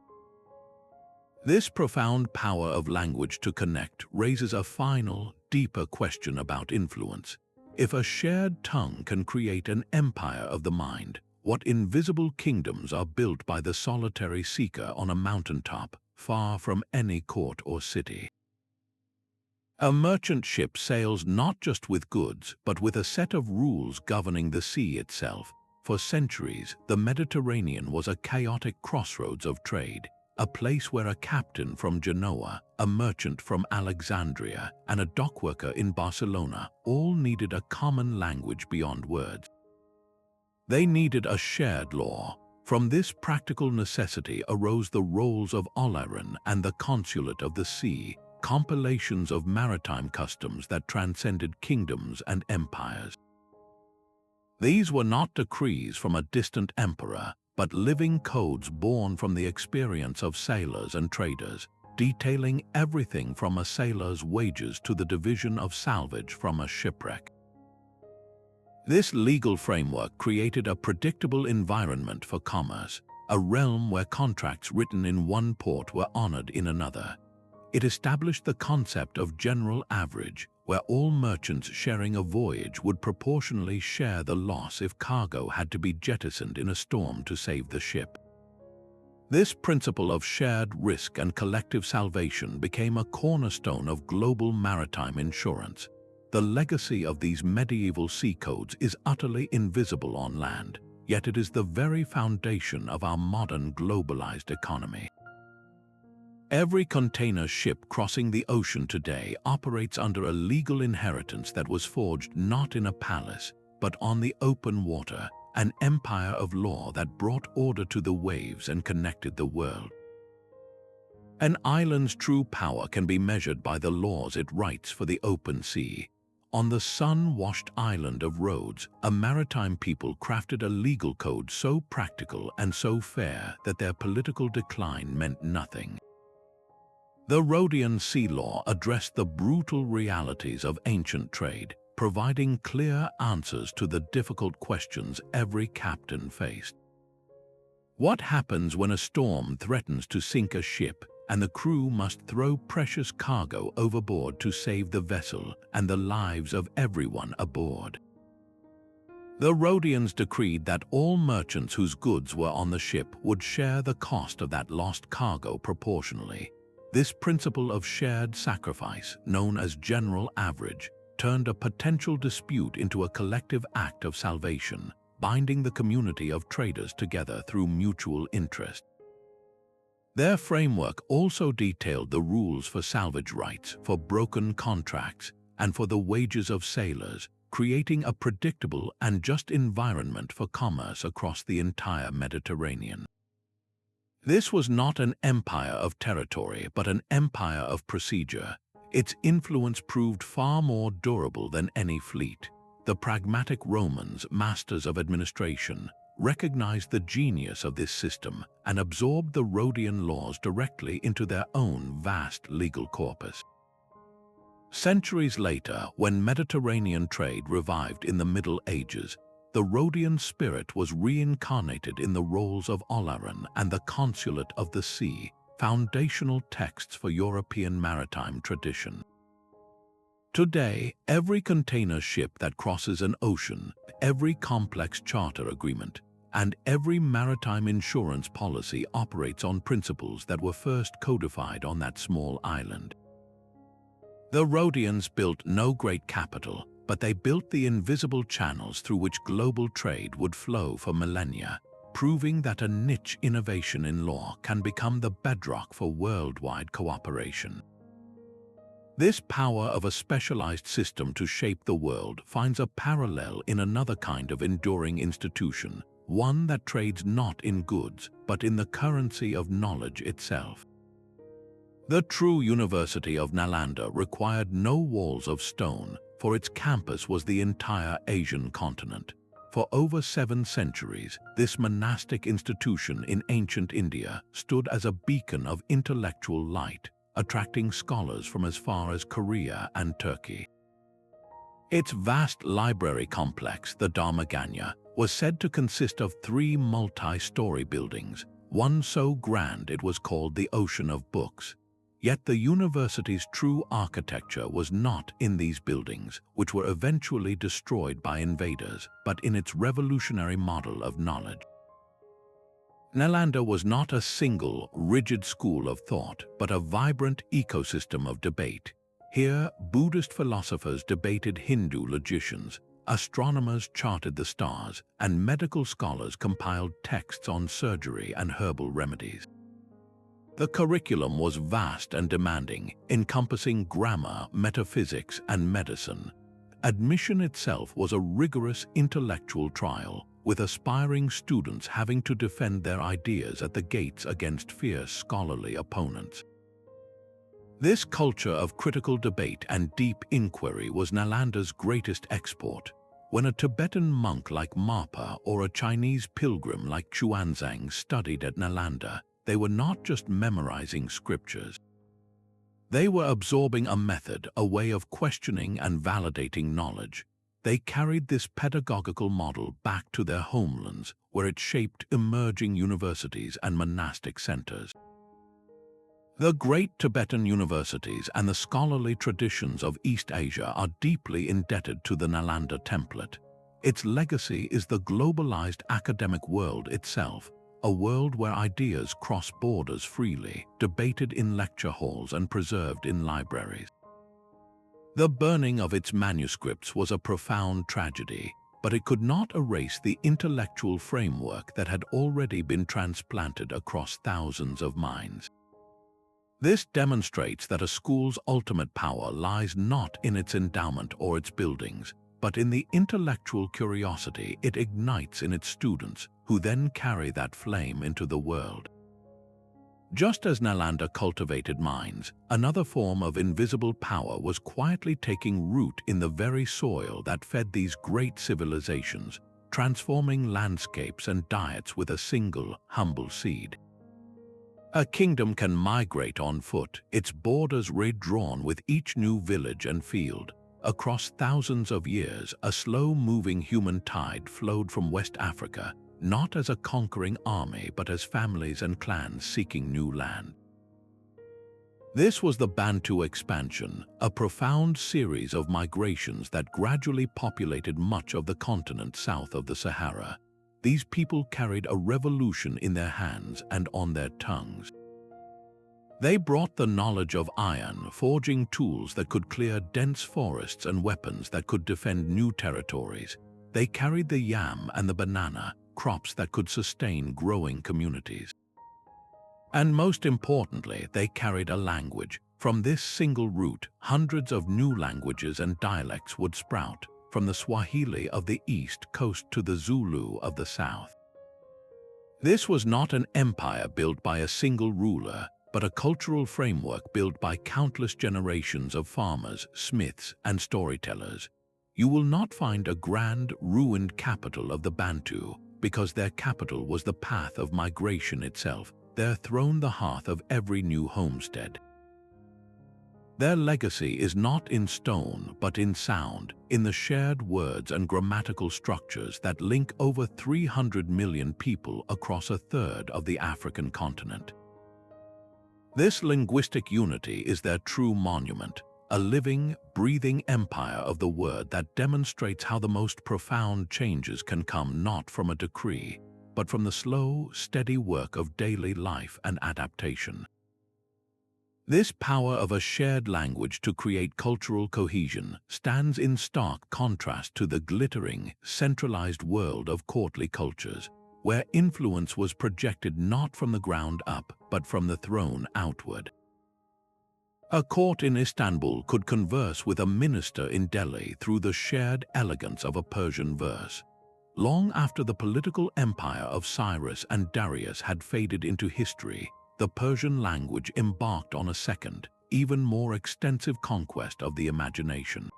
This profound power of language to connect raises a final, deeper question about influence. If a shared tongue can create an empire of the mind, what invisible kingdoms are built by the solitary seeker on a mountaintop, far from any court or city? A merchant ship sails not just with goods, but with a set of rules governing the sea itself. For centuries, the Mediterranean was a chaotic crossroads of trade, a place where a captain from Genoa, a merchant from Alexandria, and a dockworker in Barcelona all needed a common language beyond words. They needed a shared law. From this practical necessity arose the roles of Olaron and the Consulate of the Sea, compilations of maritime customs that transcended kingdoms and empires. These were not decrees from a distant emperor, but living codes born from the experience of sailors and traders, detailing everything from a sailor's wages to the division of salvage from a shipwreck. This legal framework created a predictable environment for commerce, a realm where contracts written in one port were honored in another. It established the concept of general average, where all merchants sharing a voyage would proportionally share the loss if cargo had to be jettisoned in a storm to save the ship. This principle of shared risk and collective salvation became a cornerstone of global maritime insurance. The legacy of these medieval sea codes is utterly invisible on land, yet it is the very foundation of our modern globalized economy. Every container ship crossing the ocean today operates under a legal inheritance that was forged not in a palace, but on the open water, an empire of law that brought order to the waves and connected the world. An island's true power can be measured by the laws it writes for the open sea. On the sun-washed island of Rhodes, a maritime people crafted a legal code so practical and so fair that their political decline meant nothing. The Rhodian Sea Law addressed the brutal realities of ancient trade, providing clear answers to the difficult questions every captain faced. What happens when a storm threatens to sink a ship and the crew must throw precious cargo overboard to save the vessel and the lives of everyone aboard? The Rhodians decreed that all merchants whose goods were on the ship would share the cost of that lost cargo proportionally. This principle of shared sacrifice, known as general average, turned a potential dispute into a collective act of salvation, binding the community of traders together through mutual interest. Their framework also detailed the rules for salvage rights, for broken contracts, and for the wages of sailors, creating a predictable and just environment for commerce across the entire Mediterranean. This was not an empire of territory, but an empire of procedure. Its influence proved far more durable than any fleet. The pragmatic Romans, masters of administration, recognized the genius of this system and absorbed the Rhodian laws directly into their own vast legal corpus. Centuries later, when Mediterranean trade revived in the Middle Ages, the Rhodian spirit was reincarnated in the roles of Olaron and the Consulate of the Sea, foundational texts for European maritime tradition. Today, every container ship that crosses an ocean, every complex charter agreement, and every maritime insurance policy operates on principles that were first codified on that small island. The Rhodians built no great capital, but they built the invisible channels through which global trade would flow for millennia, proving that a niche innovation in law can become the bedrock for worldwide cooperation. This power of a specialized system to shape the world finds a parallel in another kind of enduring institution, one that trades not in goods, but in the currency of knowledge itself. The true University of Nalanda required no walls of stone, for its campus was the entire Asian continent. For over 7 centuries, this monastic institution in ancient India stood as a beacon of intellectual light, attracting scholars from as far as Korea and Turkey. Its vast library complex, the Dharmaganya, was said to consist of 3 multi-story buildings, one so grand it was called the Ocean of Books. Yet the university's true architecture was not in these buildings, which were eventually destroyed by invaders, but in its revolutionary model of knowledge. Nalanda was not a single, rigid school of thought, but a vibrant ecosystem of debate. Here, Buddhist philosophers debated Hindu logicians, astronomers charted the stars, and medical scholars compiled texts on surgery and herbal remedies. The curriculum was vast and demanding, encompassing grammar, metaphysics, and medicine. Admission itself was a rigorous intellectual trial, with aspiring students having to defend their ideas at the gates against fierce scholarly opponents. This culture of critical debate and deep inquiry was Nalanda's greatest export. When a Tibetan monk like Marpa or a Chinese pilgrim like Xuanzang studied at Nalanda, they were not just memorizing scriptures. They were absorbing a method, a way of questioning and validating knowledge. They carried this pedagogical model back to their homelands, where it shaped emerging universities and monastic centers. The great Tibetan universities and the scholarly traditions of East Asia are deeply indebted to the Nalanda template. Its legacy is the globalized academic world itself, a world where ideas cross borders freely, debated in lecture halls and preserved in libraries. The burning of its manuscripts was a profound tragedy, but it could not erase the intellectual framework that had already been transplanted across thousands of minds. This demonstrates that a school's ultimate power lies not in its endowment or its buildings, but in the intellectual curiosity it ignites in its students, who then carry that flame into the world. Just as Nalanda cultivated minds, another form of invisible power was quietly taking root in the very soil that fed these great civilizations, transforming landscapes and diets with a single, humble seed. A kingdom can migrate on foot, its borders redrawn with each new village and field. Across thousands of years, a slow-moving human tide flowed from West Africa, not as a conquering army but as families and clans seeking new land. This was the Bantu Expansion, a profound series of migrations that gradually populated much of the continent south of the Sahara. These people carried a revolution in their hands and on their tongues. They brought the knowledge of iron, forging tools that could clear dense forests and weapons that could defend new territories. They carried the yam and the banana, crops that could sustain growing communities. And most importantly, they carried a language. From this single root, hundreds of new languages and dialects would sprout, from the Swahili of the east coast to the Zulu of the south. This was not an empire built by a single ruler, but a cultural framework built by countless generations of farmers, smiths, and storytellers. You will not find a grand, ruined capital of the Bantu, because their capital was the path of migration itself, their throne the hearth of every new homestead. Their legacy is not in stone, but in sound, in the shared words and grammatical structures that link over 300 million people across a third of the African continent. This linguistic unity is their true monument, a living, breathing empire of the word that demonstrates how the most profound changes can come not from a decree, but from the slow, steady work of daily life and adaptation. This power of a shared language to create cultural cohesion stands in stark contrast to the glittering, centralized world of courtly cultures, where influence was projected not from the ground up, but from the throne outward. A court in Istanbul could converse with a minister in Delhi through the shared elegance of a Persian verse. Long after the political empire of Cyrus and Darius had faded into history, the Persian language embarked on a second, even more extensive conquest of the imagination.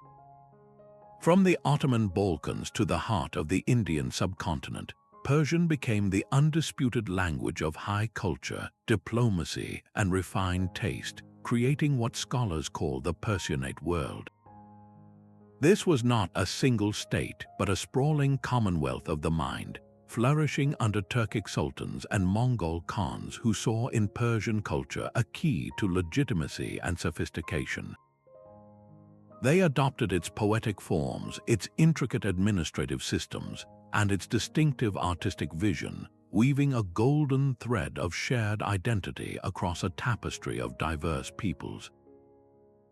From the Ottoman Balkans to the heart of the Indian subcontinent, Persian became the undisputed language of high culture, diplomacy, and refined taste, creating what scholars call the Persianate World. This was not a single state, but a sprawling commonwealth of the mind, flourishing under Turkic sultans and Mongol khans who saw in Persian culture a key to legitimacy and sophistication. They adopted its poetic forms, its intricate administrative systems, and its distinctive artistic vision, weaving a golden thread of shared identity across a tapestry of diverse peoples.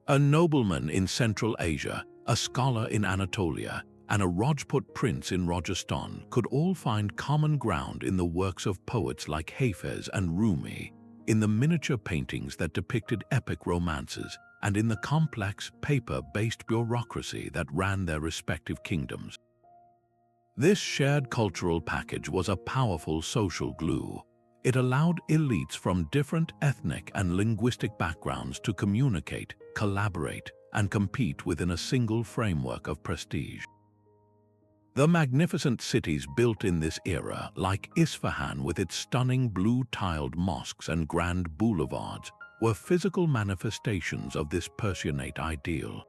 A nobleman in Central Asia, a scholar in Anatolia, and a Rajput prince in Rajasthan could all find common ground in the works of poets like Hafez and Rumi, in the miniature paintings that depicted epic romances, and in the complex, paper-based bureaucracy that ran their respective kingdoms. This shared cultural package was a powerful social glue. It allowed elites from different ethnic and linguistic backgrounds to communicate, collaborate, and compete within a single framework of prestige. The magnificent cities built in this era, like Isfahan with its stunning blue-tiled mosques and grand boulevards, were physical manifestations of this Persianate ideal.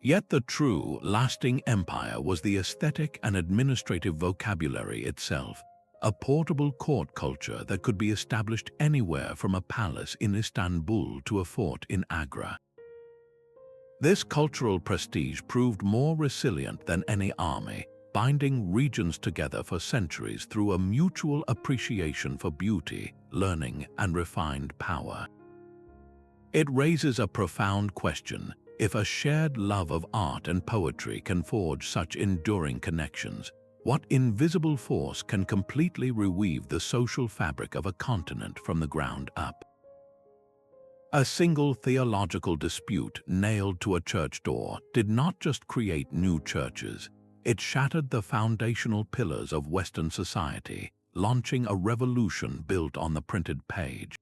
Yet the true, lasting empire was the aesthetic and administrative vocabulary itself, a portable court culture that could be established anywhere from a palace in Istanbul to a fort in Agra. This cultural prestige proved more resilient than any army, binding regions together for centuries through a mutual appreciation for beauty, learning, and refined power. It raises a profound question: if a shared love of art and poetry can forge such enduring connections, what invisible force can completely reweave the social fabric of a continent from the ground up? A single theological dispute nailed to a church door did not just create new churches, it shattered the foundational pillars of Western society, launching a revolution built on the printed page.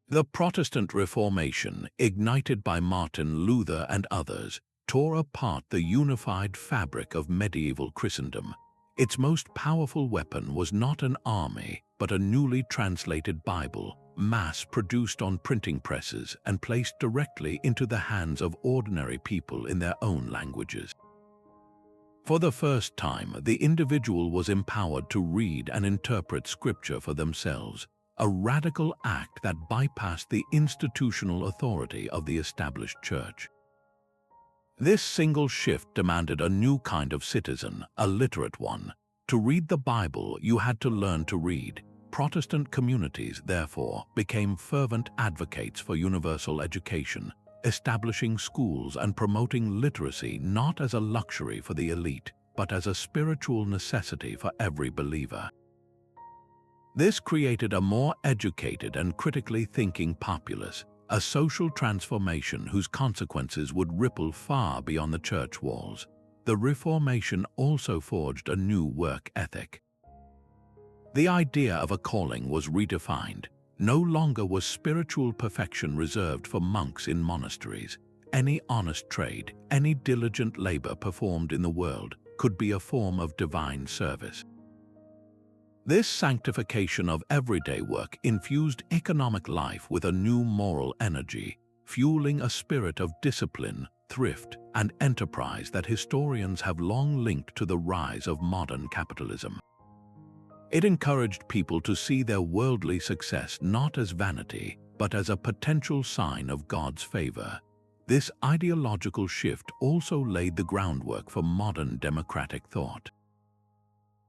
The Protestant Reformation, ignited by Martin Luther and others, tore apart the unified fabric of medieval Christendom. Its most powerful weapon was not an army, but a newly translated Bible, mass-produced on printing presses and placed directly into the hands of ordinary people in their own languages. For the first time, the individual was empowered to read and interpret Scripture for themselves, a radical act that bypassed the institutional authority of the established church. This single shift demanded a new kind of citizen, a literate one. To read the Bible, you had to learn to read. Protestant communities, therefore, became fervent advocates for universal education, establishing schools and promoting literacy not as a luxury for the elite, but as a spiritual necessity for every believer. This created a more educated and critically thinking populace, a social transformation whose consequences would ripple far beyond the church walls. The Reformation also forged a new work ethic. The idea of a calling was redefined. No longer was spiritual perfection reserved for monks in monasteries. Any honest trade, any diligent labor performed in the world could be a form of divine service. This sanctification of everyday work infused economic life with a new moral energy, fueling a spirit of discipline, thrift, and enterprise that historians have long linked to the rise of modern capitalism. It encouraged people to see their worldly success not as vanity, but as a potential sign of God's favor. This ideological shift also laid the groundwork for modern democratic thought.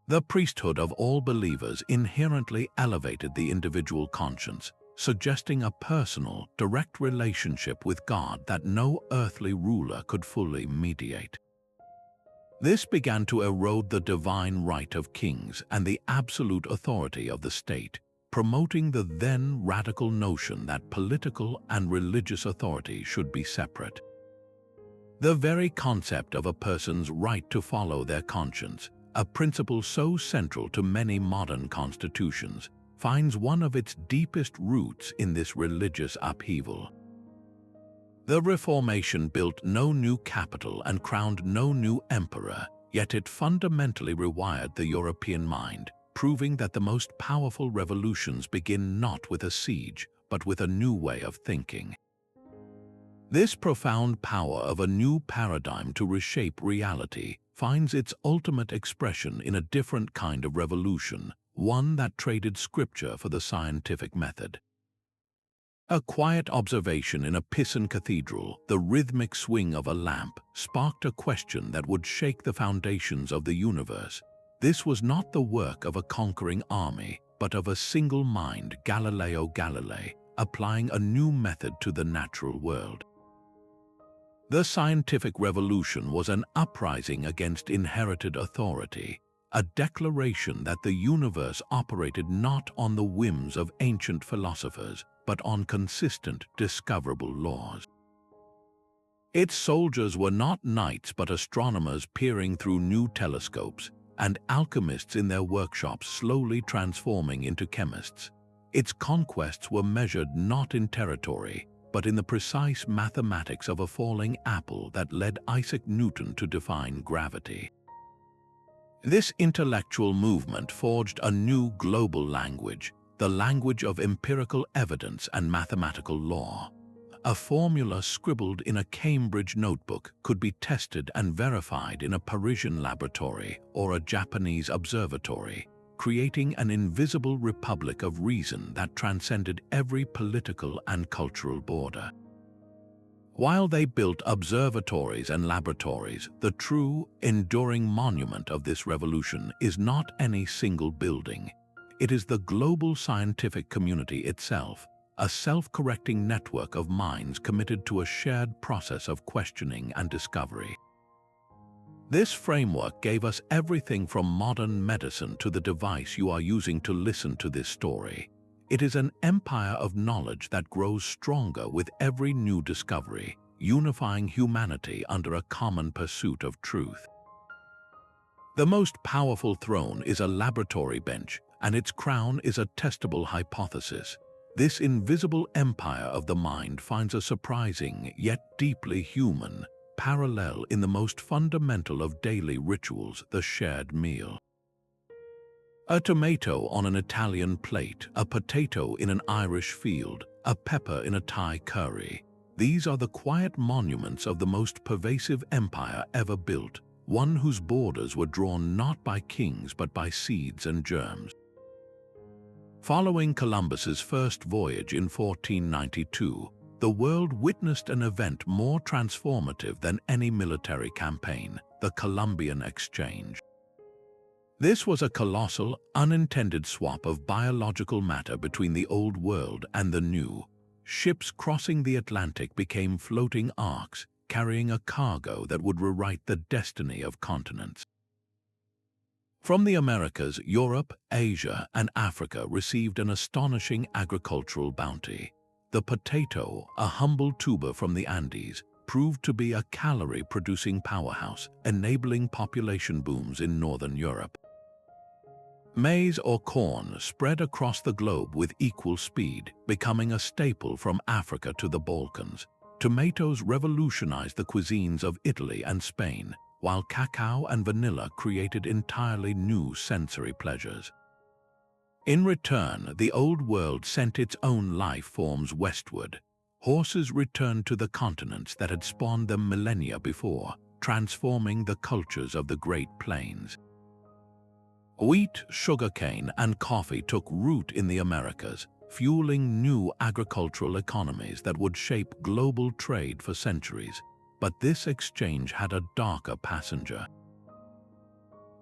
The priesthood of all believers inherently elevated the individual conscience, suggesting a personal, direct relationship with God that no earthly ruler could fully mediate. This began to erode the divine right of kings and the absolute authority of the state, promoting the then radical notion that political and religious authority should be separate. The very concept of a person's right to follow their conscience, a principle so central to many modern constitutions, finds one of its deepest roots in this religious upheaval. The Reformation built no new capital and crowned no new emperor, yet it fundamentally rewired the European mind, proving that the most powerful revolutions begin not with a siege, but with a new way of thinking. This profound power of a new paradigm to reshape reality finds its ultimate expression in a different kind of revolution, one that traded scripture for the scientific method. A quiet observation in a Pisan cathedral, the rhythmic swing of a lamp, sparked a question that would shake the foundations of the universe. This was not the work of a conquering army, but of a single mind, Galileo Galilei, applying a new method to the natural world. The scientific revolution was an uprising against inherited authority, a declaration that the universe operated not on the whims of ancient philosophers, but on consistent, discoverable laws. Its soldiers were not knights but astronomers peering through new telescopes, and alchemists in their workshops slowly transforming into chemists. Its conquests were measured not in territory, but in the precise mathematics of a falling apple that led Isaac Newton to define gravity. This intellectual movement forged a new global language, the language of empirical evidence and mathematical law. A formula scribbled in a Cambridge notebook could be tested and verified in a Parisian laboratory or a Japanese observatory, creating an invisible republic of reason that transcended every political and cultural border. While they built observatories and laboratories, the true, enduring monument of this revolution is not any single building. It is the global scientific community itself, a self-correcting network of minds committed to a shared process of questioning and discovery. This framework gave us everything from modern medicine to the device you are using to listen to this story. It is an empire of knowledge that grows stronger with every new discovery, unifying humanity under a common pursuit of truth. The most powerful throne is a laboratory bench, and its crown is a testable hypothesis. This invisible empire of the mind finds a surprising, yet deeply human, parallel in the most fundamental of daily rituals, the shared meal. A tomato on an Italian plate, a potato in an Irish field, a pepper in a Thai curry. These are the quiet monuments of the most pervasive empire ever built, one whose borders were drawn not by kings but by seeds and germs. Following Columbus's first voyage in 1492, the world witnessed an event more transformative than any military campaign, the Columbian Exchange. This was a colossal, unintended swap of biological matter between the Old World and the New. Ships crossing the Atlantic became floating arks, carrying a cargo that would rewrite the destiny of continents. From the Americas, Europe, Asia, and Africa received an astonishing agricultural bounty. The potato, a humble tuber from the Andes, proved to be a calorie-producing powerhouse, enabling population booms in Northern Europe. Maize or corn spread across the globe with equal speed, becoming a staple from Africa to the Balkans. Tomatoes revolutionized the cuisines of Italy and Spain, while cacao and vanilla created entirely new sensory pleasures. In return, the Old World sent its own life forms westward. Horses returned to the continents that had spawned them millennia before, transforming the cultures of the Great Plains. Wheat, sugarcane, and coffee took root in the Americas, fueling new agricultural economies that would shape global trade for centuries. But this exchange had a darker passenger.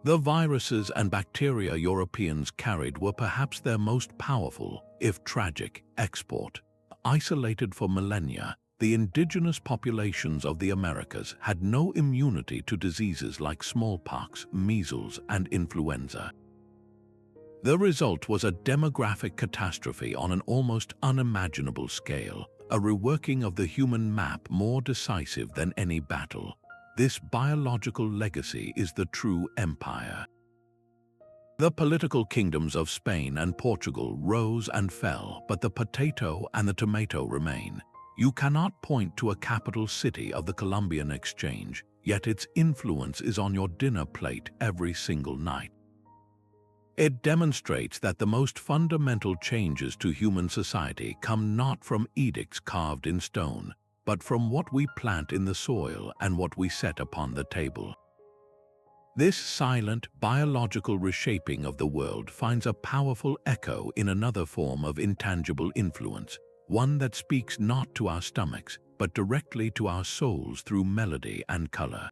The viruses and bacteria Europeans carried were perhaps their most powerful, if tragic, export. Isolated for millennia, the indigenous populations of the Americas had no immunity to diseases like smallpox, measles, and influenza. The result was a demographic catastrophe on an almost unimaginable scale, a reworking of the human map more decisive than any battle. This biological legacy is the true empire. The political kingdoms of Spain and Portugal rose and fell, but the potato and the tomato remain. You cannot point to a capital city of the Columbian Exchange, yet its influence is on your dinner plate every single night. It demonstrates that the most fundamental changes to human society come not from edicts carved in stone, but from what we plant in the soil and what we set upon the table. This silent, biological reshaping of the world finds a powerful echo in another form of intangible influence, one that speaks not to our stomachs, but directly to our souls through melody and color.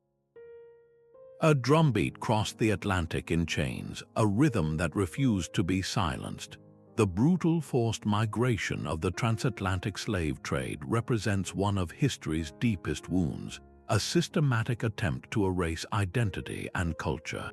A drumbeat crossed the Atlantic in chains, a rhythm that refused to be silenced. The brutal forced migration of the transatlantic slave trade represents one of history's deepest wounds, a systematic attempt to erase identity and culture.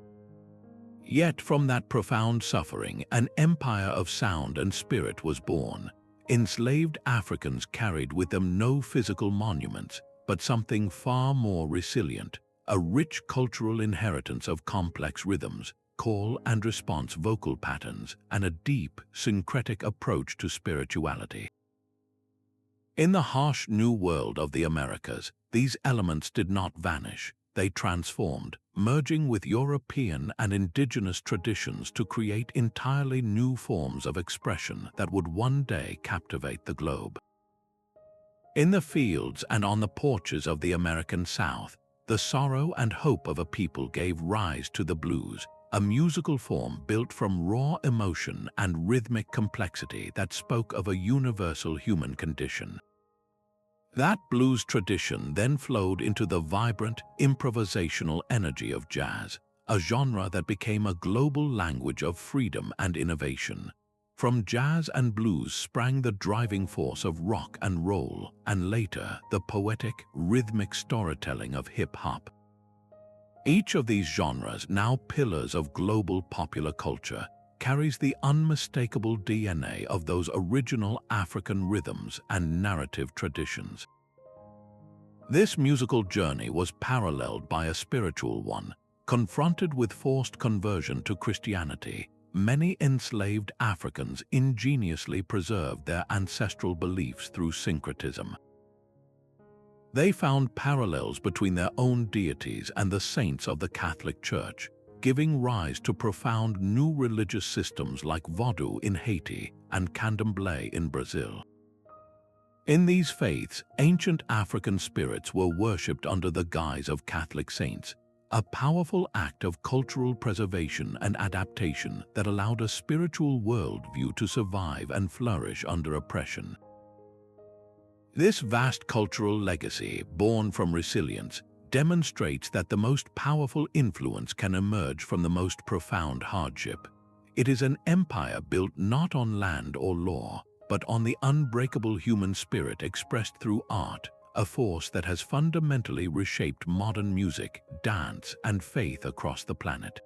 Yet from that profound suffering, an empire of sound and spirit was born. Enslaved Africans carried with them no physical monuments, but something far more resilient, a rich cultural inheritance of complex rhythms, call and response vocal patterns, and a deep, syncretic approach to spirituality. In the harsh new world of the Americas, these elements did not vanish. They transformed, merging with European and indigenous traditions to create entirely new forms of expression that would one day captivate the globe. In the fields and on the porches of the American South, the sorrow and hope of a people gave rise to the blues, a musical form built from raw emotion and rhythmic complexity that spoke of a universal human condition. That blues tradition then flowed into the vibrant, improvisational energy of jazz, a genre that became a global language of freedom and innovation. From jazz and blues sprang the driving force of rock and roll, and later, the poetic, rhythmic storytelling of hip-hop. Each of these genres, now pillars of global popular culture, carries the unmistakable DNA of those original African rhythms and narrative traditions. This musical journey was paralleled by a spiritual one. Confronted with forced conversion to Christianity, many enslaved Africans ingeniously preserved their ancestral beliefs through syncretism. They found parallels between their own deities and the saints of the Catholic Church, giving rise to profound new religious systems like Vodou in Haiti and Candomblé in Brazil. In these faiths, ancient African spirits were worshipped under the guise of Catholic saints, a powerful act of cultural preservation and adaptation that allowed a spiritual worldview to survive and flourish under oppression. This vast cultural legacy, born from resilience, demonstrates that the most powerful influence can emerge from the most profound hardship. It is an empire built not on land or law, but on the unbreakable human spirit expressed through art, a force that has fundamentally reshaped modern music, dance, and faith across the planet.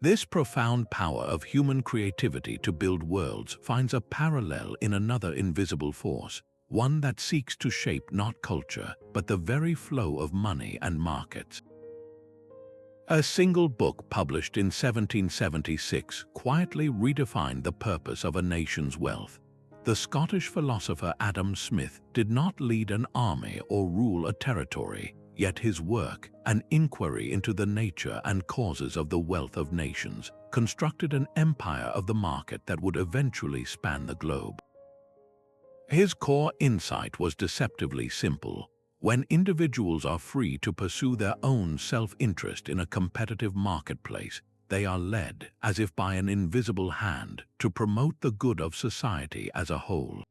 This profound power of human creativity to build worlds finds a parallel in another invisible force, one that seeks to shape not culture, but the very flow of money and markets. A single book published in 1776 quietly redefined the purpose of a nation's wealth. The Scottish philosopher Adam Smith did not lead an army or rule a territory, yet his work, an inquiry into the nature and causes of the wealth of nations, constructed an empire of the market that would eventually span the globe. His core insight was deceptively simple. When individuals are free to pursue their own self-interest in a competitive marketplace, they are led, as if by an invisible hand, to promote the good of society as a whole.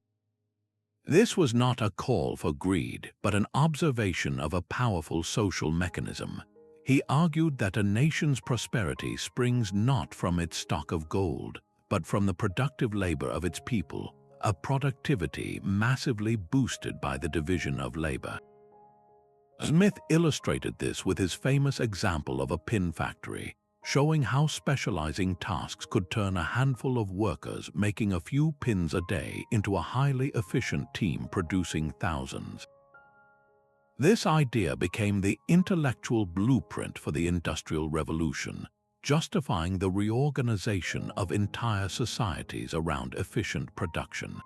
This was not a call for greed, but an observation of a powerful social mechanism. He argued that a nation's prosperity springs not from its stock of gold, but from the productive labor of its people, a productivity massively boosted by the division of labor. Smith illustrated this with his famous example of a pin factory, showing how specializing tasks could turn a handful of workers making a few pins a day into a highly efficient team producing thousands. This idea became the intellectual blueprint for the Industrial Revolution, justifying the reorganization of entire societies around efficient production.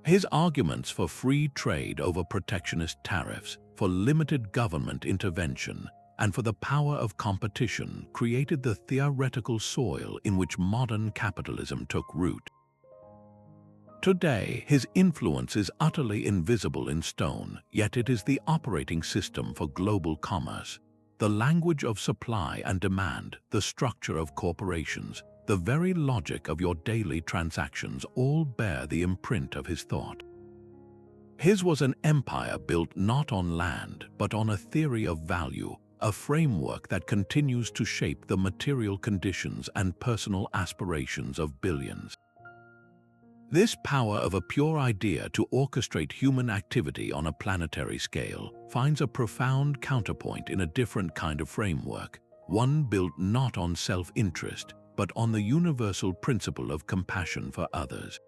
His arguments for free trade over protectionist tariffs, for limited government intervention, and for the power of competition created the theoretical soil in which modern capitalism took root. Today, his influence is utterly invisible in stone, yet it is the operating system for global commerce. The language of supply and demand, the structure of corporations, the very logic of your daily transactions all bear the imprint of his thought. His was an empire built not on land, but on a theory of value, a framework that continues to shape the material conditions and personal aspirations of billions. This power of a pure idea to orchestrate human activity on a planetary scale finds a profound counterpoint in a different kind of framework, one built not on self-interest, but on the universal principle of compassion for others.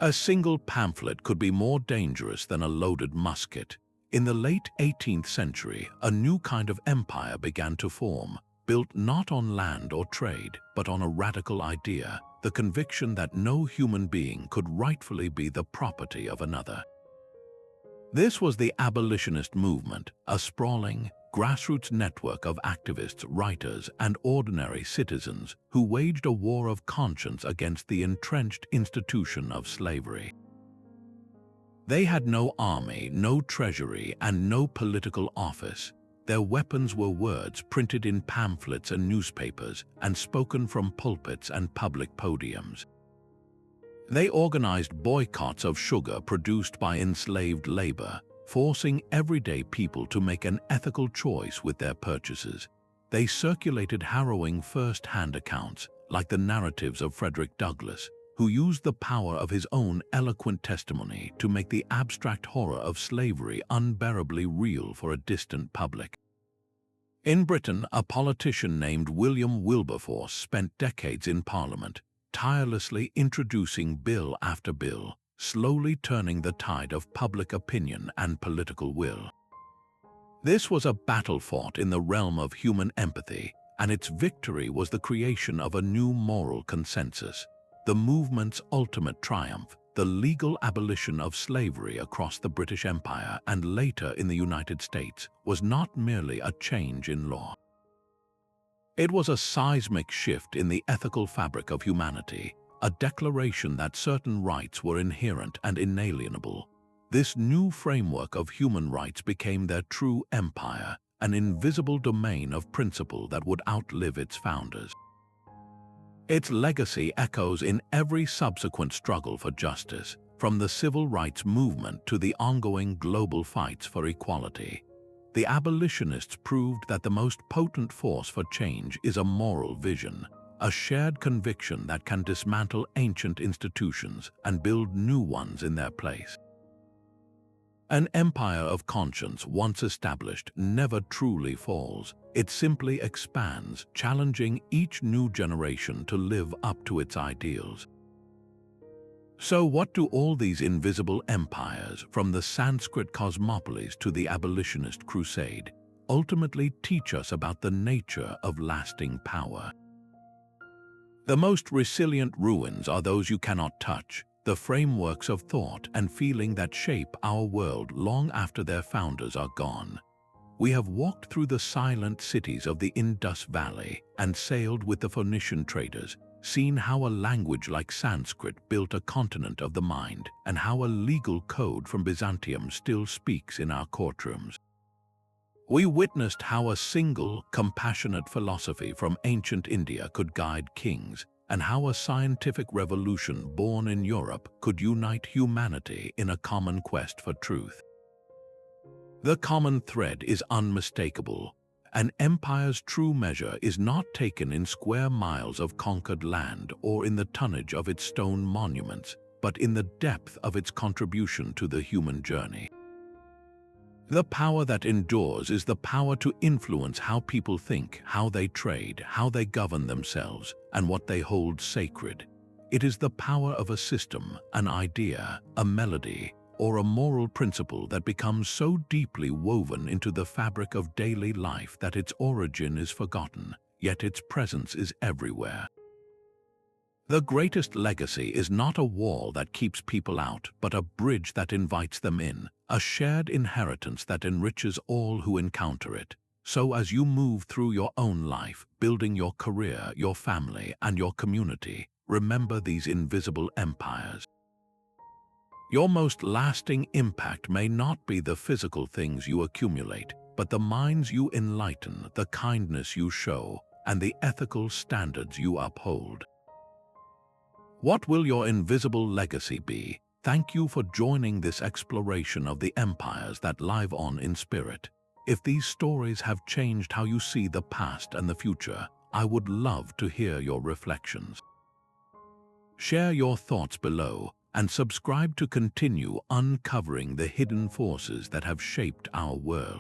A single pamphlet could be more dangerous than a loaded musket. In the late 18th century, a new kind of empire began to form, built not on land or trade, but on a radical idea, the conviction that no human being could rightfully be the property of another. This was the abolitionist movement, a sprawling, grassroots network of activists, writers, and ordinary citizens who waged a war of conscience against the entrenched institution of slavery. They had no army, no treasury, and no political office. Their weapons were words printed in pamphlets and newspapers and spoken from pulpits and public podiums. They organized boycotts of sugar produced by enslaved labor, forcing everyday people to make an ethical choice with their purchases. They circulated harrowing first-hand accounts, like the narratives of Frederick Douglass, who used the power of his own eloquent testimony to make the abstract horror of slavery unbearably real for a distant public. In Britain, a politician named William Wilberforce spent decades in Parliament, tirelessly introducing bill after bill, slowly turning the tide of public opinion and political will. This was a battle fought in the realm of human empathy, and its victory was the creation of a new moral consensus. The movement's ultimate triumph, the legal abolition of slavery across the British Empire and later in the United States, was not merely a change in law. It was a seismic shift in the ethical fabric of humanity, a declaration that certain rights were inherent and inalienable. This new framework of human rights became their true empire, an invisible domain of principle that would outlive its founders. Its legacy echoes in every subsequent struggle for justice, from the civil rights movement to the ongoing global fights for equality. The abolitionists proved that the most potent force for change is a moral vision, a shared conviction that can dismantle ancient institutions and build new ones in their place. An empire of conscience once established never truly falls. It simply expands, challenging each new generation to live up to its ideals. So what do all these invisible empires, from the Sanskrit Cosmopolis to the abolitionist crusade, ultimately teach us about the nature of lasting power? The most resilient ruins are those you cannot touch, the frameworks of thought and feeling that shape our world long after their founders are gone. We have walked through the silent cities of the Indus Valley and sailed with the Phoenician traders, seen how a language like Sanskrit built a continent of the mind, and how a legal code from Byzantium still speaks in our courtrooms. We witnessed how a single, compassionate philosophy from ancient India could guide kings, and how a scientific revolution born in Europe could unite humanity in a common quest for truth. The common thread is unmistakable. An empire's true measure is not taken in square miles of conquered land or in the tonnage of its stone monuments, but in the depth of its contribution to the human journey. The power that endures is the power to influence how people think, how they trade, how they govern themselves, and what they hold sacred. It is the power of a system, an idea, a melody, or a moral principle that becomes so deeply woven into the fabric of daily life that its origin is forgotten, yet its presence is everywhere. The greatest legacy is not a wall that keeps people out, but a bridge that invites them in, a shared inheritance that enriches all who encounter it. So as you move through your own life, building your career, your family, and your community, remember these invisible empires. Your most lasting impact may not be the physical things you accumulate, but the minds you enlighten, the kindness you show, and the ethical standards you uphold. What will your invisible legacy be? Thank you for joining this exploration of the empires that live on in spirit. If these stories have changed how you see the past and the future, I would love to hear your reflections. Share your thoughts below and subscribe to continue uncovering the hidden forces that have shaped our world.